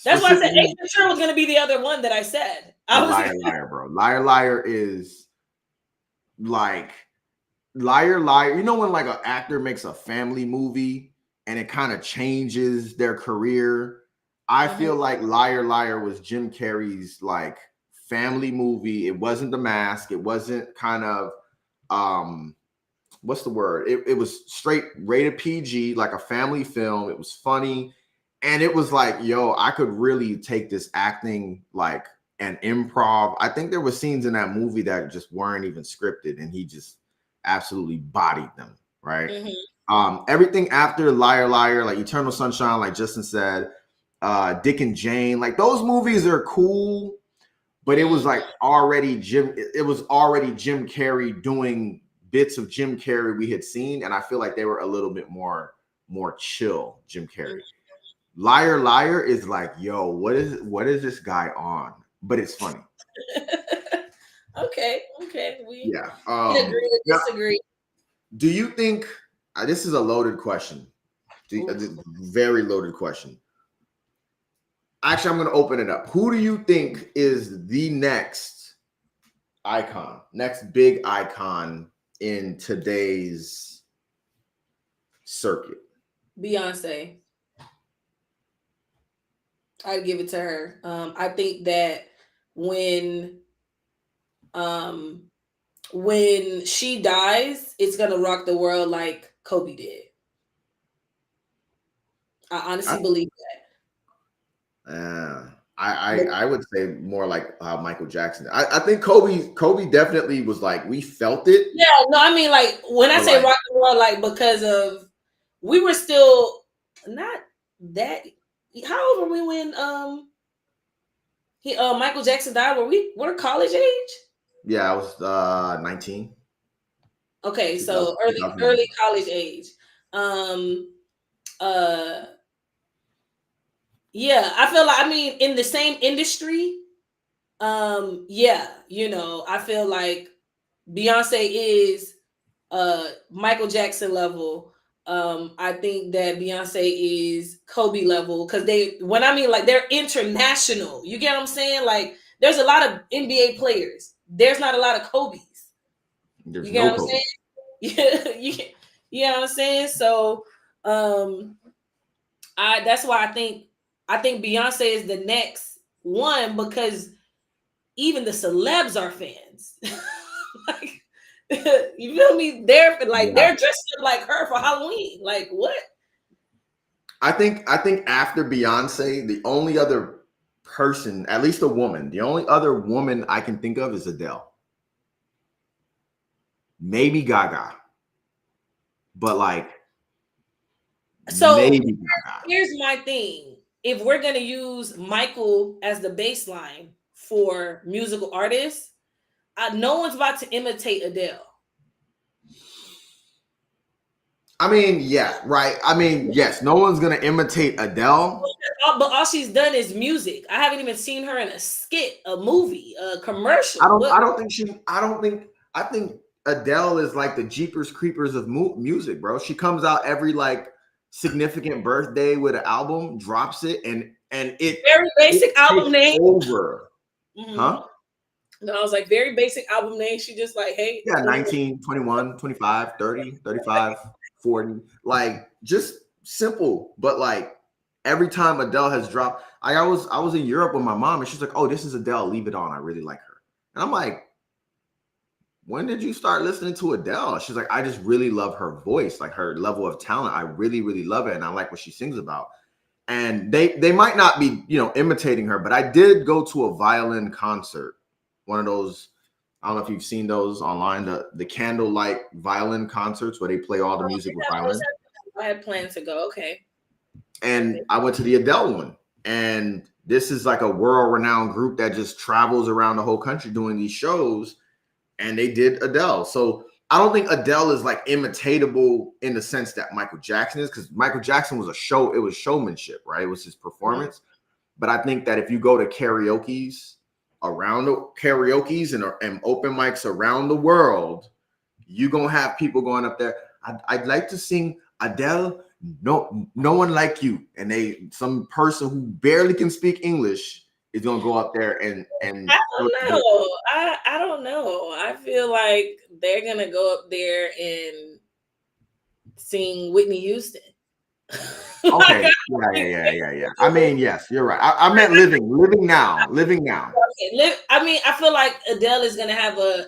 That's why I said Ace Ventura was gonna be the other one that I said. Liar, bro. Liar is like liar. You know when like an actor makes a family movie and it kind of changes their career. I feel like Liar was Jim Carrey's like family movie. It wasn't The Mask. It wasn't kind of what's the word? It was straight rated PG, like a family film. It was funny. And it was like, yo, I could really take this acting like an improv. I think there were scenes in that movie that just weren't even scripted, and he just absolutely bodied them, right? Everything after Liar, like Eternal Sunshine, like Justin said, Dick and Jane, like those movies are cool, but it was like already Jim Carrey doing bits of Jim Carrey we had seen, and I feel like they were a little bit more chill Jim Carrey. Liar is like, yo, what is this guy on? But it's funny. Okay. We agree to disagree. Do you think this is a loaded question? Very loaded question. Actually, I'm going to open it up. Who do you think is the next icon. Next big icon in today's circuit. Beyonce. I'd give it to her. I think that when um when she dies, it's gonna rock the world like Kobe did. I I, honestly believe that. I would say more like Michael Jackson. I think Kobe definitely was like, we felt it. Yeah, no, I mean, like when I say Like, rock the world, like because of we were still not that. How old were we when Michael Jackson died? Were college age? yeah, I was 19. Okay, 2000, so early college age. Um, uh, yeah, I feel like I mean in the same industry. Yeah, I feel like Beyonce is Michael Jackson level. I think that Beyonce is Kobe level because when I mean like they're international. You get what I'm saying? Like there's a lot of NBA players. There's not a lot of Kobe's. There's You get no what I'm Kobe. saying? Yeah, you know what I'm saying? So that's why I think Beyonce is the next one because even the celebs are fans. Like, you feel me? They're dressed up like her for Halloween. Like what? I think after Beyonce, the only other person, at least a woman, the only other woman I can think of is Adele. Maybe Gaga. But like So maybe Gaga. here's my thing. If we're gonna use Michael as the baseline for musical artists, no one's about to imitate Adele. I mean, yeah, right. I mean, yes, no one's gonna imitate Adele. But all she's done is music. I haven't even seen her in a skit, a movie, a commercial. I think Adele is like the Jeepers Creepers of music, bro. She comes out every like significant birthday with an album, drops it, and it Very basic it album takes name. over. Mm-hmm. Huh? No, I was like, very basic album name. She just like, hey. Yeah, 19, 21, 25, 30, 35, 40. Like just simple, but like every time Adele has dropped, I was in Europe with my mom and she's like, "Oh, this is Adele, leave it on. I really like her." And I'm like, "When did you start listening to Adele?" She's like, "I just really love her voice, like her level of talent. I really, really love it and I like what she sings about." And they might not be, imitating her, but I did go to a violin concert. One of those, I don't know if you've seen those online, the candlelight violin concerts where they play all the music with violin. I had plans to go. Okay. And I went to the Adele one. And this is like a world-renowned group that just travels around the whole country doing these shows. And they did Adele. So I don't think Adele is like imitatable in the sense that Michael Jackson is, because Michael Jackson was it was showmanship, right? It was his performance. Mm-hmm. But I think that if you go to karaoke's and open mics around the world, you're gonna have people going up there. I'd like to sing Adele, no one like you. And some person who barely can speak English is gonna go up there and I don't know. I don't know. I feel like they're gonna go up there and sing Whitney Houston. Okay. Yeah. I mean, yes, you're right. I meant living now. Okay. I mean, I feel like Adele is gonna have a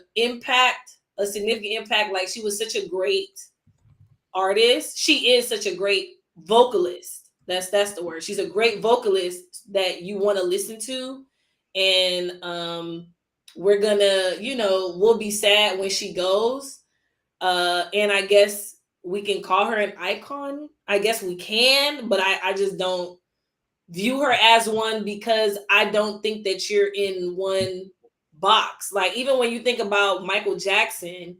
significant impact. Like she was such a great artist. She is such a great vocalist. That's the word. She's a great vocalist that you want to listen to. And we're gonna, we'll be sad when she goes. And I guess we can call her an icon. I guess we can, but I just don't view her as one because I don't think that you're in one box. Like even when you think about Michael Jackson,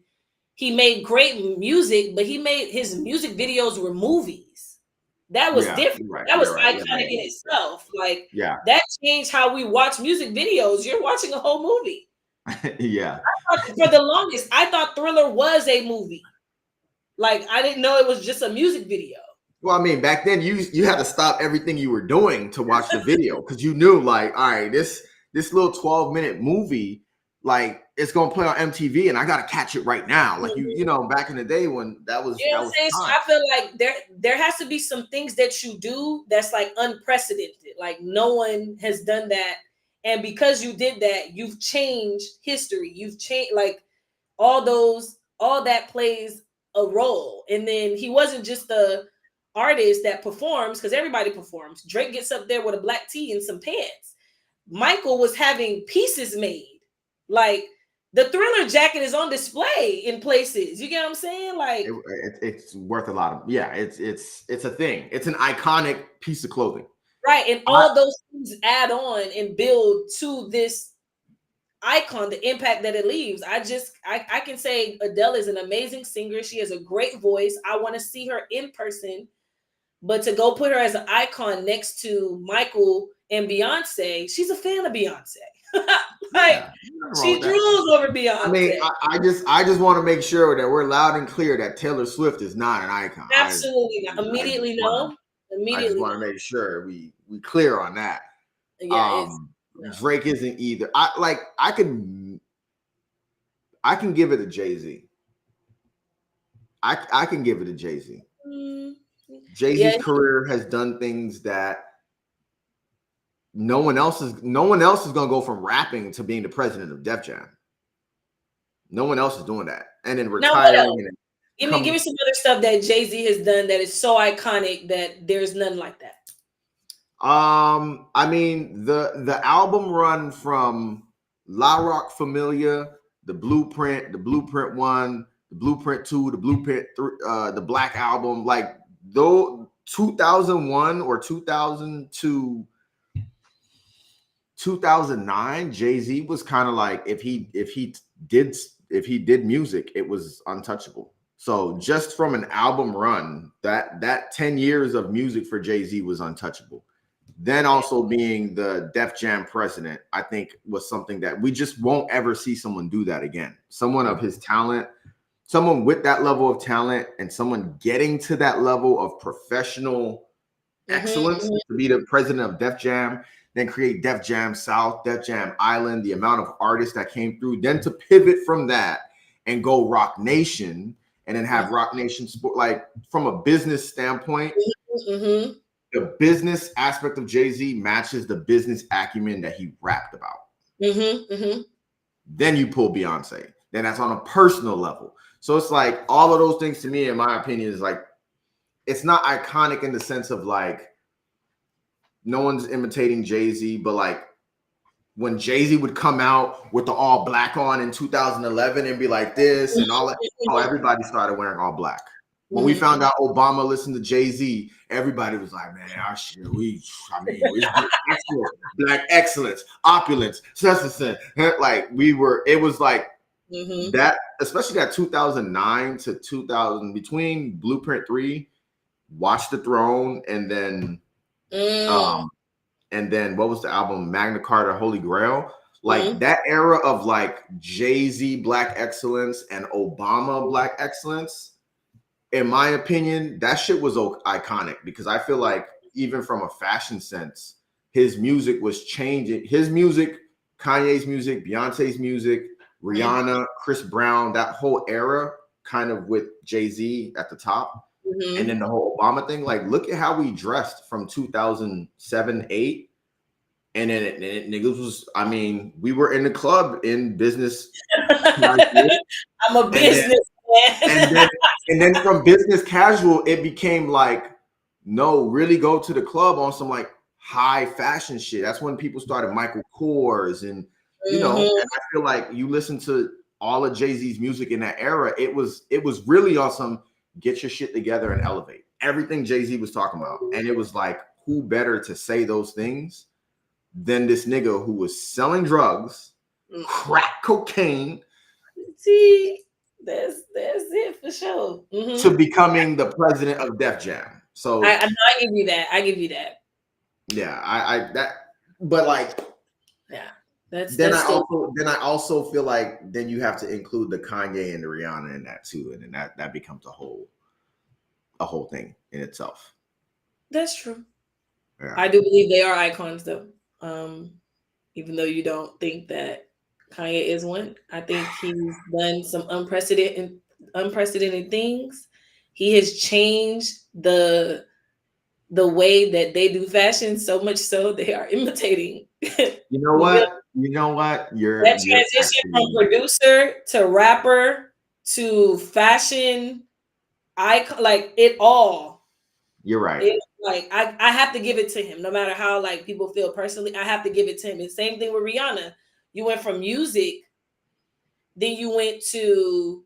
he made great music, but his music videos were movies. That was different. Right, that was iconic in itself. Like that changed how we watch music videos. You're watching a whole movie. Yeah. For the longest, I thought Thriller was a movie. Like I didn't know it was just a music video. Well, I mean, back then you had to stop everything you were doing to watch the video because you knew, like, all right, this little 12-minute movie like it's gonna play on MTV and I gotta catch it right now. Like you know, back in the day when that was You know what I'm saying? So I feel like there has to be some things that you do that's like unprecedented. Like no one has done that. And because you did that, you've changed history. You've changed like all that plays a role. And then he wasn't just the artist that performs, because everybody performs. Drake gets up there with a black tee and some pants. Michael was having pieces made. Like the Thriller jacket is on display in places. You get what I'm saying? Like it's worth a lot of it's a thing. It's an iconic piece of clothing. Right. And all those things add on and build to this icon, the impact that it leaves. I can say Adele is an amazing singer. She has a great voice. I want to see her in person. But to go put her as an icon next to Michael and Beyonce, she's a fan of Beyonce. Like she drools over Beyonce. I mean, I just want to make sure that we're loud and clear that Taylor Swift is not an icon. Absolutely not. Immediately no. I just want to make sure we clear on that. Yeah, Drake isn't either. I can give it to Jay-Z. I can give it to Jay-Z. Jay-Z's career has done things that no one else is gonna go from rapping to being the president of Def Jam. No one else is doing that. And then retiring. Give me some other stuff that Jay-Z has done that is so iconic that there's none like that. I mean, the album run from La Rock Familia, the Blueprint 1, the Blueprint 2, the Blueprint 3, the Black Album, like though 2001 or 2002, 2009, Jay-Z was kind of like if he did music, it was untouchable. So just from an album run, that 10 years of music for Jay-Z was untouchable. Then also being the Def Jam president, I think was something that we just won't ever see someone do that again. Someone of his talent, someone with that level of talent, and someone getting to that level of professional excellence to be the president of Def Jam, then create Def Jam South, Def Jam Island, the amount of artists that came through, then to pivot from that and go Rock Nation, and then have Rock Nation sport. Like from a business standpoint, the business aspect of Jay-Z matches the business acumen that he rapped about. Then you pull Beyonce. Then that's on a personal level. So it's like all of those things to me, in my opinion, is like, it's not iconic in the sense of like, no one's imitating Jay-Z, but like when Jay-Z would come out with the all black on in 2011 and be like this and all that, everybody started wearing all black. When we found out Obama listened to Jay-Z, everybody was like, man, our shit, black excellence, opulence, like it was like that, especially that 2009 to 2000, between Blueprint 3, Watch the Throne, and then what was the album, Magna Carta, Holy Grail? Like that era of like Jay-Z black excellence and Obama black excellence, in my opinion, that shit was iconic, because I feel like even from a fashion sense, his music was changing. His music, Kanye's music, Beyonce's music, Rihanna, Chris Brown, that whole era kind of with Jay-Z at the top. And then the whole Obama thing, like look at how we dressed from 2007, 8. And then niggas was, I mean, we were in the club in business. I'm a business man. And then from business casual, it became like, no, really go to the club on some like high fashion shit. That's when people started Michael Kors and, you know, and I feel like you listen to all of Jay-Z's music in that era, it was really awesome. Get your shit together and elevate. Everything Jay-Z was talking about. And it was like, who better to say those things than this nigga who was selling drugs, crack cocaine. See, that's it for sure. To becoming the president of Def Jam. So I give you that. I give you that. Yeah, but like, yeah, I also feel like then you have to include the Kanye and the Rihanna in that too, and then that becomes a whole thing in itself. That's true. Yeah. I do believe they are icons, though. Even though you don't think that Kanye is one. I think he's done some unprecedented things. He has changed the way that they do fashion so much so they are imitating. You know what? You know what? That You're transition from actually producer to rapper to fashion icon, like it all. you're right. It's like I have to give it to him, no matter how like people feel personally. I have to give it to him. And same thing with Rihanna. You went from music, then you went to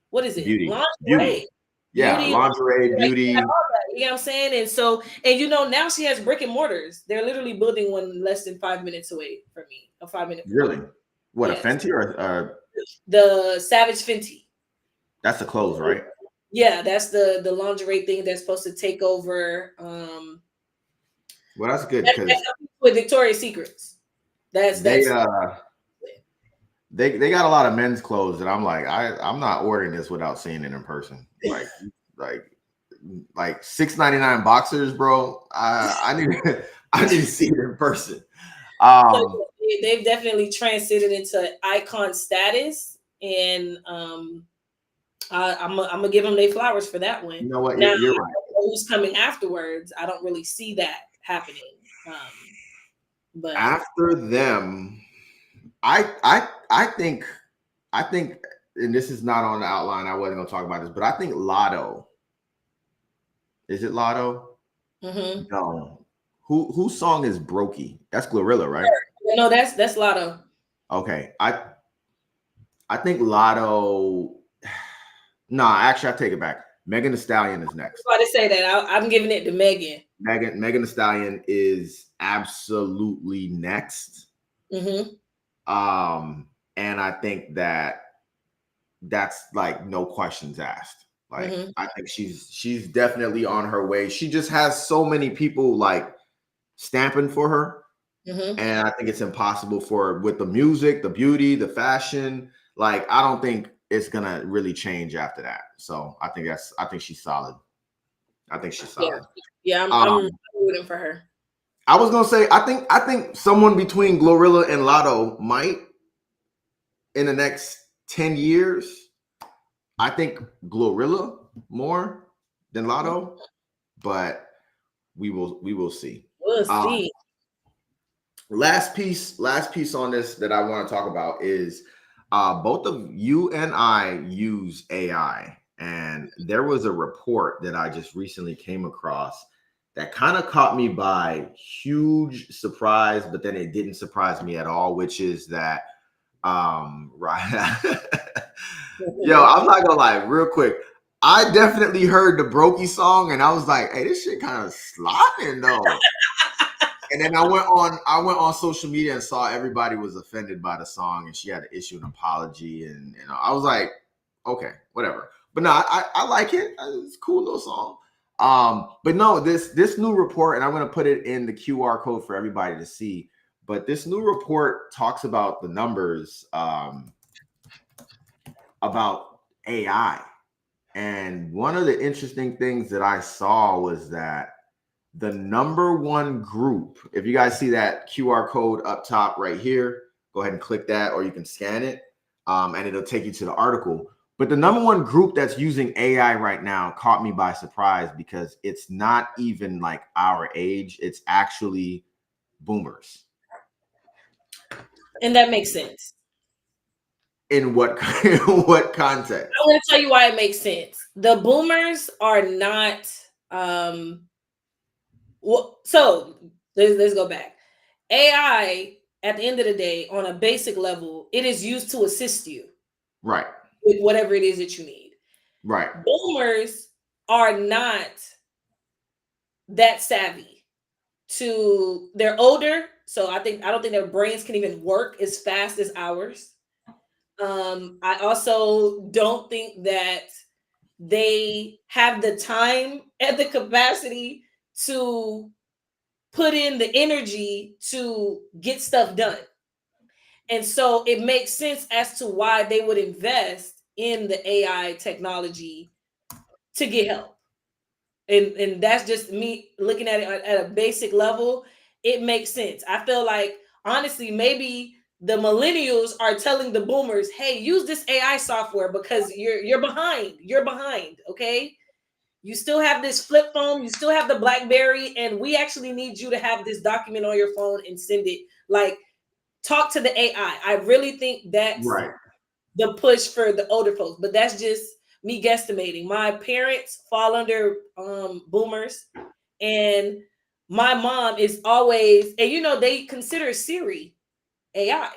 what is it? Beauty. Beauty. Lingerie, Yeah, beauty. lingerie, Like, you got beauty. all that, you know what I'm saying? And so, and now she has brick and mortars. They're literally building one less than 5 minutes away from me, a 5 minute walk. Really? What, a Yes, Fenty or the Savage Fenty. that's the clothes, right? Yeah, that's the lingerie thing that's supposed to take over. Well, that's good That's because with Victoria's Secrets. That's they that's they got a lot of men's clothes and I'm like, I'm not ordering this without seeing it in person. Like like $6.99 boxers, bro. I need I need to see it in person. so they've definitely transited into icon status, and I'm gonna give them their flowers for that one. You know what? Now, You're right. who's coming afterwards? I don't really see that happening. But After them, I think I think, and this is not on the outline. I wasn't gonna talk about this, but I think Lotto. Is it Lotto? mm-hmm. No. Whose song is Brokey? That's Glorilla, right? No, that's Lotto. Okay. I think Lotto. Nah, actually, I take it back. Megan Thee Stallion is next. I was about to say that. I'm giving it to Megan. Megan Thee Stallion is absolutely next. Mm-hmm. And I think that's like no questions asked. Like Mm-hmm. I think she's definitely on her way. She just has so many people like stamping for her. Mm-hmm. And I think it's impossible for her with the music, the beauty, the fashion. Like, I don't think it's gonna really change after that. So I think she's solid. I think she's solid. Yeah. I'm Um, rooting for her. I was gonna say I think someone between Glorilla and Lotto might in the next 10 years. I think Glorilla more than Lotto, but we will see. We'll Um, see. last piece on this that I want to talk about is both of you and I use AI, and there was a report that I just recently came across that kind of caught me by huge surprise, but then it didn't surprise me at all, which is that right. Yo, I'm not gonna lie, real quick. I definitely heard the Brokey song and I was like, hey, this shit kind of slopping though. And then I went on social media and saw everybody was offended by the song and she had to issue an apology. And I was like, okay, whatever. But no, I like it. It's a cool little song. But no, this new report, and I'm gonna put it in the QR code for everybody to see. But this new report talks about the numbers about AI. And one of the interesting things that I saw was that the number one group, if you guys see that QR code up top right here, go ahead and click that or you can scan it and it'll take you to the article. But the number one group that's using AI right now caught me by surprise because it's not even like our age. It's actually boomers. And that makes sense. In what what context? I'm going to tell you why it makes sense. The boomers are not. So let's go back. AI, at the end of the day, on a basic level, it is used to assist you, Right. with whatever it is that you need. Right. Boomers are not that savvy. They're older, so I don't think their brains can even work as fast as ours. I also don't think that they have the time and the capacity to put in the energy to get stuff done. And so it makes sense as to why they would invest in the AI technology to get help. And that's just me looking at it at a basic level. It makes sense. I feel like honestly, maybe the millennials are telling the boomers, hey, use this AI software because you're behind. You're behind. Okay. You still have this flip phone, you still have the BlackBerry, and we actually need you to have this document on your phone and send it. Like, talk to the AI. I really think that's Right. the push for the older folks, but that's just me guesstimating. My parents fall under boomers, and my mom is always, and they consider Siri AI.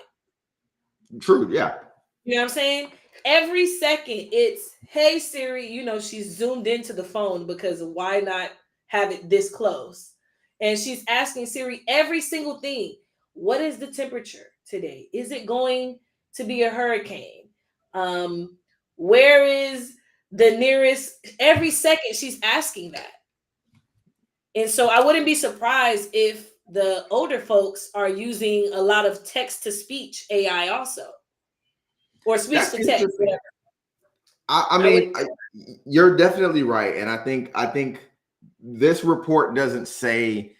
True. Yeah. You know what I'm saying? Every second it's, hey Siri, she's zoomed into the phone because why not have it this close? And she's asking Siri every single thing. What is the temperature today? Is it going to be a hurricane? Um, where is the nearest? Every second she's asking that. And so I wouldn't be surprised if the older folks are using a lot of text to speech AI also, or speech That's to text, interesting. whatever. I mean, you're definitely right, and I think this report doesn't say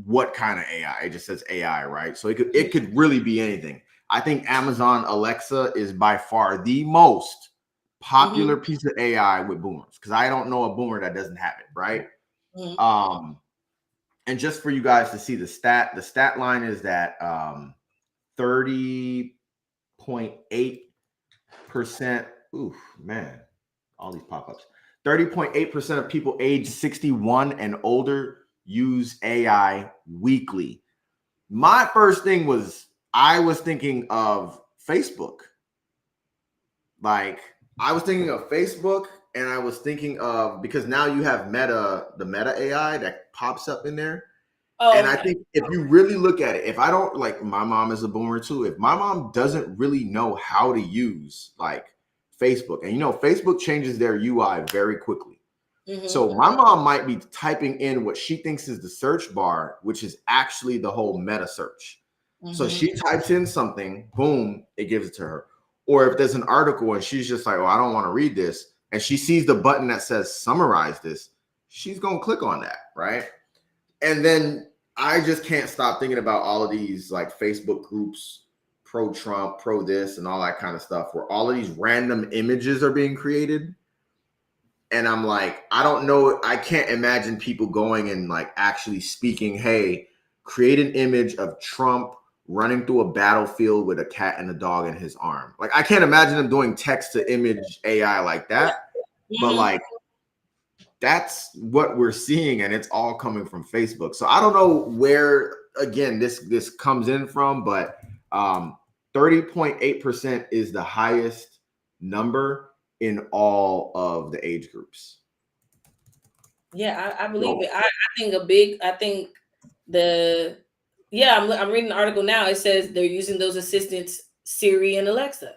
what kind of AI. It just says AI, right? So it could really be anything. I think Amazon Alexa is by far the most popular piece of AI with boomers, because I don't know a boomer that doesn't have it, right? Mm-hmm. And just for you guys to see the stat line is that 30.8%. Oof, man, all these pop-ups. 30.8% of people age 61 and older use AI weekly. My first thing was, I was thinking of Facebook. Like, I was thinking of Facebook, and I was thinking of, because now you have the Meta AI that pops up in there. Oh, And I think if you really look at it, if I don't, like, my mom is a boomer too. If my mom doesn't really know how to use like Facebook, and Facebook changes their UI very quickly. So my mom might be typing in what she thinks is the search bar, which is actually the whole meta search. So she types in something, boom, it gives it to her. Or if there's an article and she's just like, oh, I don't want to read this, and she sees the button that says summarize this, she's going to click on that, right? And then I just can't stop thinking about all of these like Facebook groups, pro Trump, pro this, and all that kind of stuff, where all of these random images are being created. And I'm like, I don't know. I can't imagine people going and like actually speaking, hey, create an image of Trump running through a battlefield with a cat and a dog in his arm. Like, I can't imagine them doing text to image AI like that. But like, that's what we're seeing, and it's all coming from Facebook. So I don't know where, again, this comes in from, but 30.8% is the highest number in all of the age groups. Yeah, I believe it. I think I'm reading the article now. It says they're using those assistants, Siri and Alexa.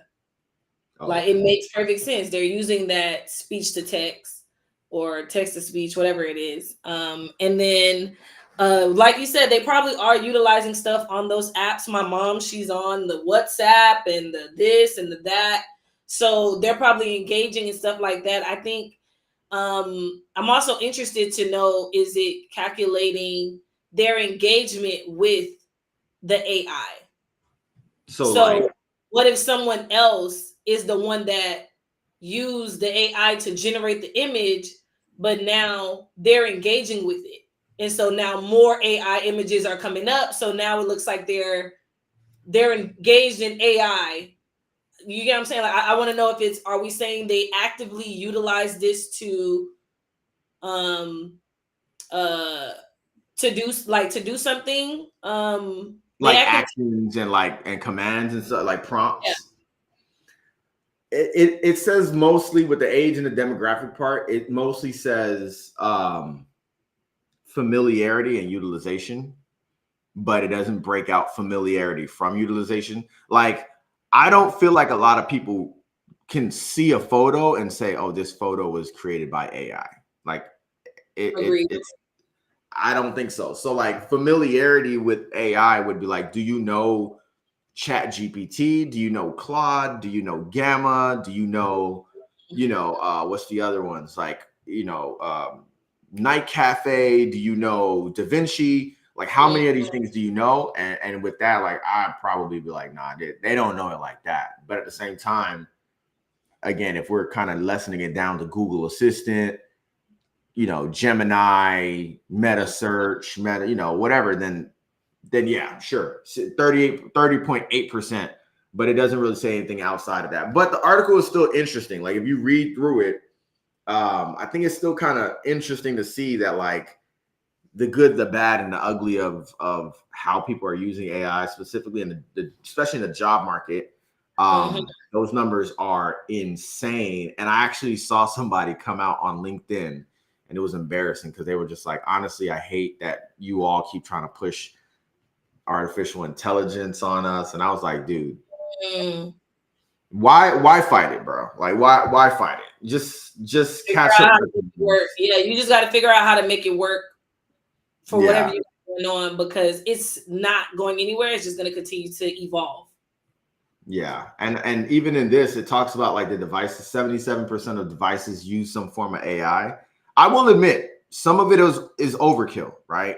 Like, it makes perfect sense. They're using that speech to text or text to speech, whatever it is. And then, like you said, they probably are utilizing stuff on those apps. My mom, she's on the WhatsApp and the this and the that. So they're probably engaging and stuff like that. I think I'm also interested to know, is it calculating their engagement with the AI? So like, what if someone else is the one that used the AI to generate the image, but now they're engaging with it? And so now more AI images are coming up. So now it looks like they're engaged in AI. You get what I'm saying? Like, I want to know if are we saying they actively utilize this to do something, like actions and commands and stuff, like prompts. Yeah. It says mostly with the age and the demographic part, it mostly says familiarity and utilization, but it doesn't break out familiarity from utilization. Like, I don't feel like a lot of people can see a photo and say, oh, this photo was created by AI. Like, it's, I don't think so. So like, familiarity with AI would be like, do you know Chat GPT? Do you know Claude? Do you know Gamma? Do you know, what's the other ones? Like, Night Cafe? Do you know Da Vinci? Like, how many of these things do you know? And with that, like, I'd probably be like, nah, they don't know it like that. But at the same time, again, if we're kind of lessening it down to Google Assistant, you know, Gemini, Meta Search, Meta, you know, whatever, then yeah, sure. 30.8%, but it doesn't really say anything outside of that. But the article is still interesting. Like, if you read through it, I think it's still kind of interesting to see that, like, the good, the bad, and the ugly of how people are using AI, specifically in especially in the job market. Those numbers are insane. And I actually saw somebody come out on LinkedIn, and it was embarrassing because they were just like, honestly, I hate that you all keep trying to push artificial intelligence on us. And I was like, dude, why fight it, bro? Like, why fight it? Just catch up. Work. Yeah, you just got to figure out how to make it work for whatever you're going on, because it's not going anywhere. It's just going to continue to evolve. Yeah. And even in this, it talks about like the devices, 77% of devices use some form of AI. I will admit, some of it is overkill, right?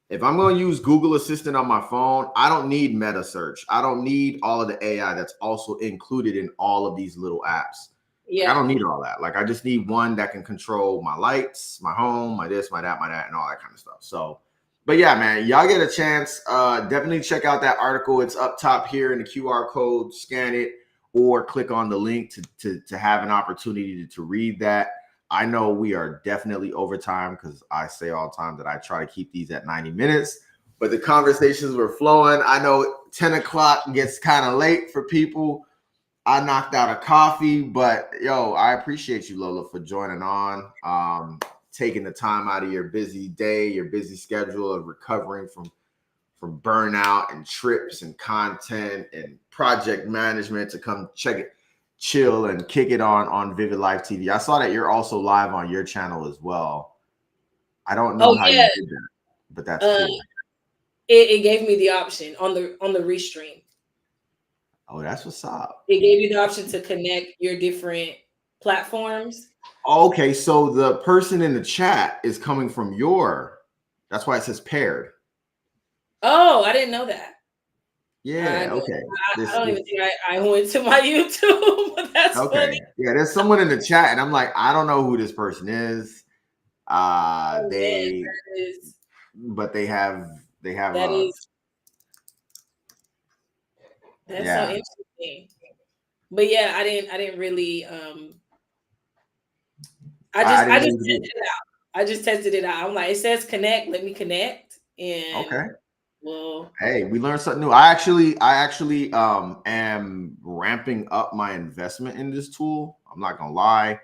If I'm going to use Google Assistant on my phone, I don't need Meta Search. I don't need all of the AI that's also included in all of these little apps. Yeah. Like, I don't need all that. Like, I just need one that can control my lights, my home, my this, my that, and all that kind of stuff. So, but yeah, man, y'all get a chance. Definitely check out that article. It's up top here in the QR code. Scan it or click on the link to have an opportunity to read that. I know we are definitely over time because I say all the time that I try to keep these at 90 minutes, but the conversations were flowing. I know 10 o'clock gets kind of late for people. I knocked out a coffee, but yo, I appreciate you, Lola, for joining on, taking the time out of your busy day, your busy schedule of recovering from burnout and trips and content and project management to come check it. Chill and kick it on VividLife TV. I saw that you're also live on your channel as well. I don't know how you did that, but that's cool. It gave me the option on the restream. Oh, that's what's up. It gave you the option to connect your different platforms. Okay, so the person in the chat is coming from that's why it says paired. Oh, I didn't know that. Yeah, okay. I don't even think I went to my YouTube, but that's okay. Funny. Yeah, there's someone in the chat, and I'm like, I don't know who this person is. But they have that is that's so interesting. But yeah, I didn't really I just tested it out. I just tested it out. I'm like, it says connect, let me connect. And okay. Well, hey, we learned something new. I actually am ramping up my investment in this tool. I'm not gonna lie.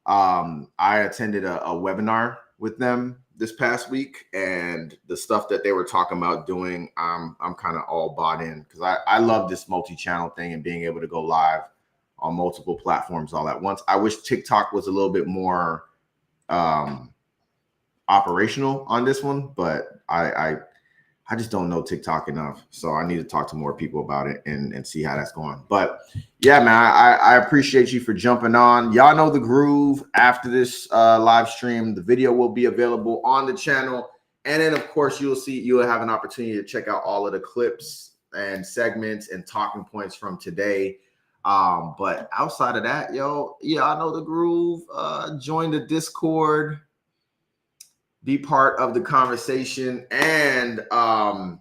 I attended a webinar with them this past week, and the stuff that they were talking about doing, I'm kind of all bought in because I love this multi-channel thing and being able to go live on multiple platforms all at once. I wish TikTok was a little bit more operational on this one, but I just don't know TikTok enough. So I need to talk to more people about it and see how that's going. But yeah, man, I appreciate you for jumping on. Y'all know the groove. After this live stream, the video will be available on the channel. And then, of course, you'll have an opportunity to check out all of the clips and segments and talking points from today. But outside of that, yo, yeah, I know the groove. Join the Discord. Be part of the conversation, and I'm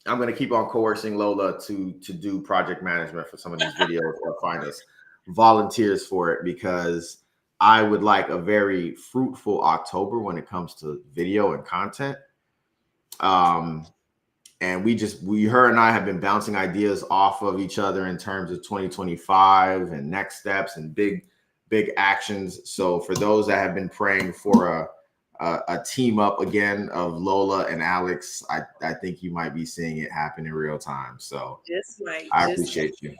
going to keep on coercing Lola to do project management for some of these videos or find us volunteers for it, because I would like a very fruitful October when it comes to video and content. And her and I have been bouncing ideas off of each other in terms of 2025 and next steps and big actions. So for those that have been praying for a team up again of Lola and Alex, I think you might be seeing it happen in real time. So I appreciate you.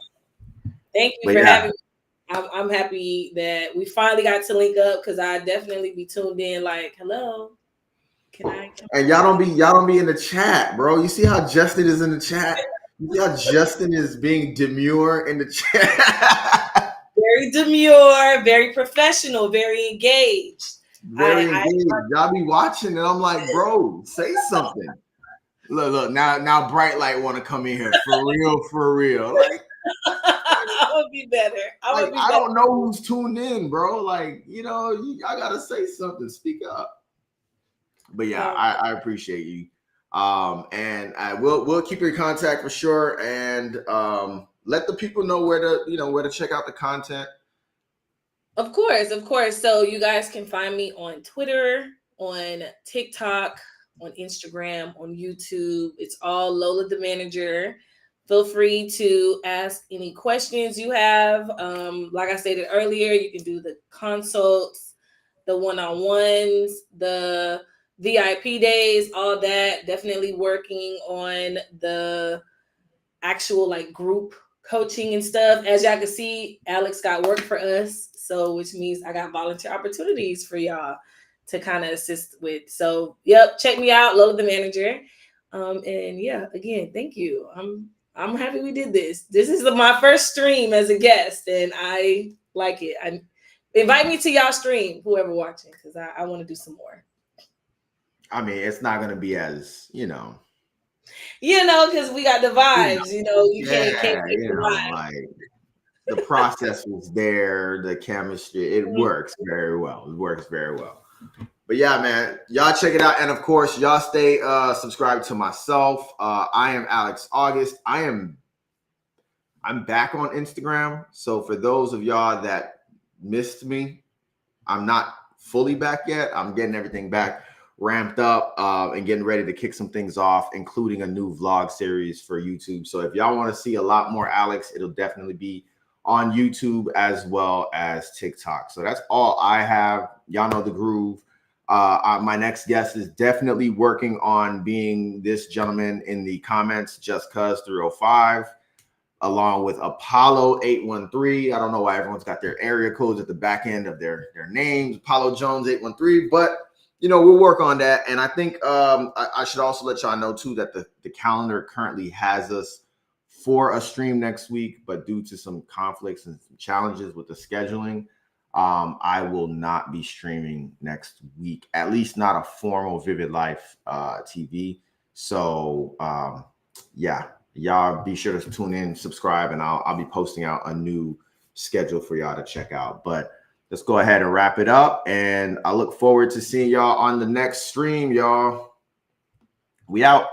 Thank you for having me. I'm happy that we finally got to link up, because I definitely be tuned in like, hello, can I come? And y'all don't be in the chat, bro. You see how Justin is in the chat? You see how Justin is being demure in the chat? Very demure, very professional, very engaged. very engaged. Y'all be watching, and I'm like, bro, say something. Look, now Bright Light want to come in here for real. Like, I would be better. I don't know who's tuned in, bro. Like, I gotta say something. Speak up. But yeah, I appreciate you. And we'll keep your contact for sure, and let the people know where to check out the content. Of course. So you guys can find me on Twitter, on TikTok, on Instagram, on YouTube. It's all Lola the Manager. Feel free to ask any questions you have. Like I stated earlier, you can do the consults, the one-on-ones, the VIP days, all that. Definitely working on the actual like group coaching and stuff. As y'all can see, Alex got work for us. So which means I got volunteer opportunities for y'all to kind of assist with. So yep, check me out, Lola the Manager. And yeah, again, thank you. I'm happy we did this. This is my first stream as a guest, and I like it. Invite me to y'all stream, whoever watching, because I want to do some more. I mean, it's not gonna be as because we got the vibes. You can't like the process was there, the chemistry, it works very well. But yeah, man, y'all check it out. And of course, y'all stay subscribed to myself. I am Alex Auguste. I'm back on Instagram. So for those of y'all that missed me, I'm not fully back yet. I'm getting everything back ramped up and getting ready to kick some things off, including a new vlog series for YouTube. So if y'all want to see a lot more Alex, it'll definitely be on YouTube as well as TikTok. So that's all I have. Y'all know the groove. My next guest is definitely working on being this gentleman in the comments, Just Cuz 305, along with Apollo 813. I don't know why everyone's got their area codes at the back end of their names. Apollo Jones 813, but we'll work on that. And I think I should also let y'all know too that the calendar currently has us for a stream next week, but due to some conflicts and some challenges with the scheduling, I will not be streaming next week, at least not a formal VividLife TV. So yeah, y'all be sure to tune in, subscribe, and I'll be posting out a new schedule for y'all to check out. But let's go ahead and wrap it up, and I look forward to seeing y'all on the next stream, y'all. We out.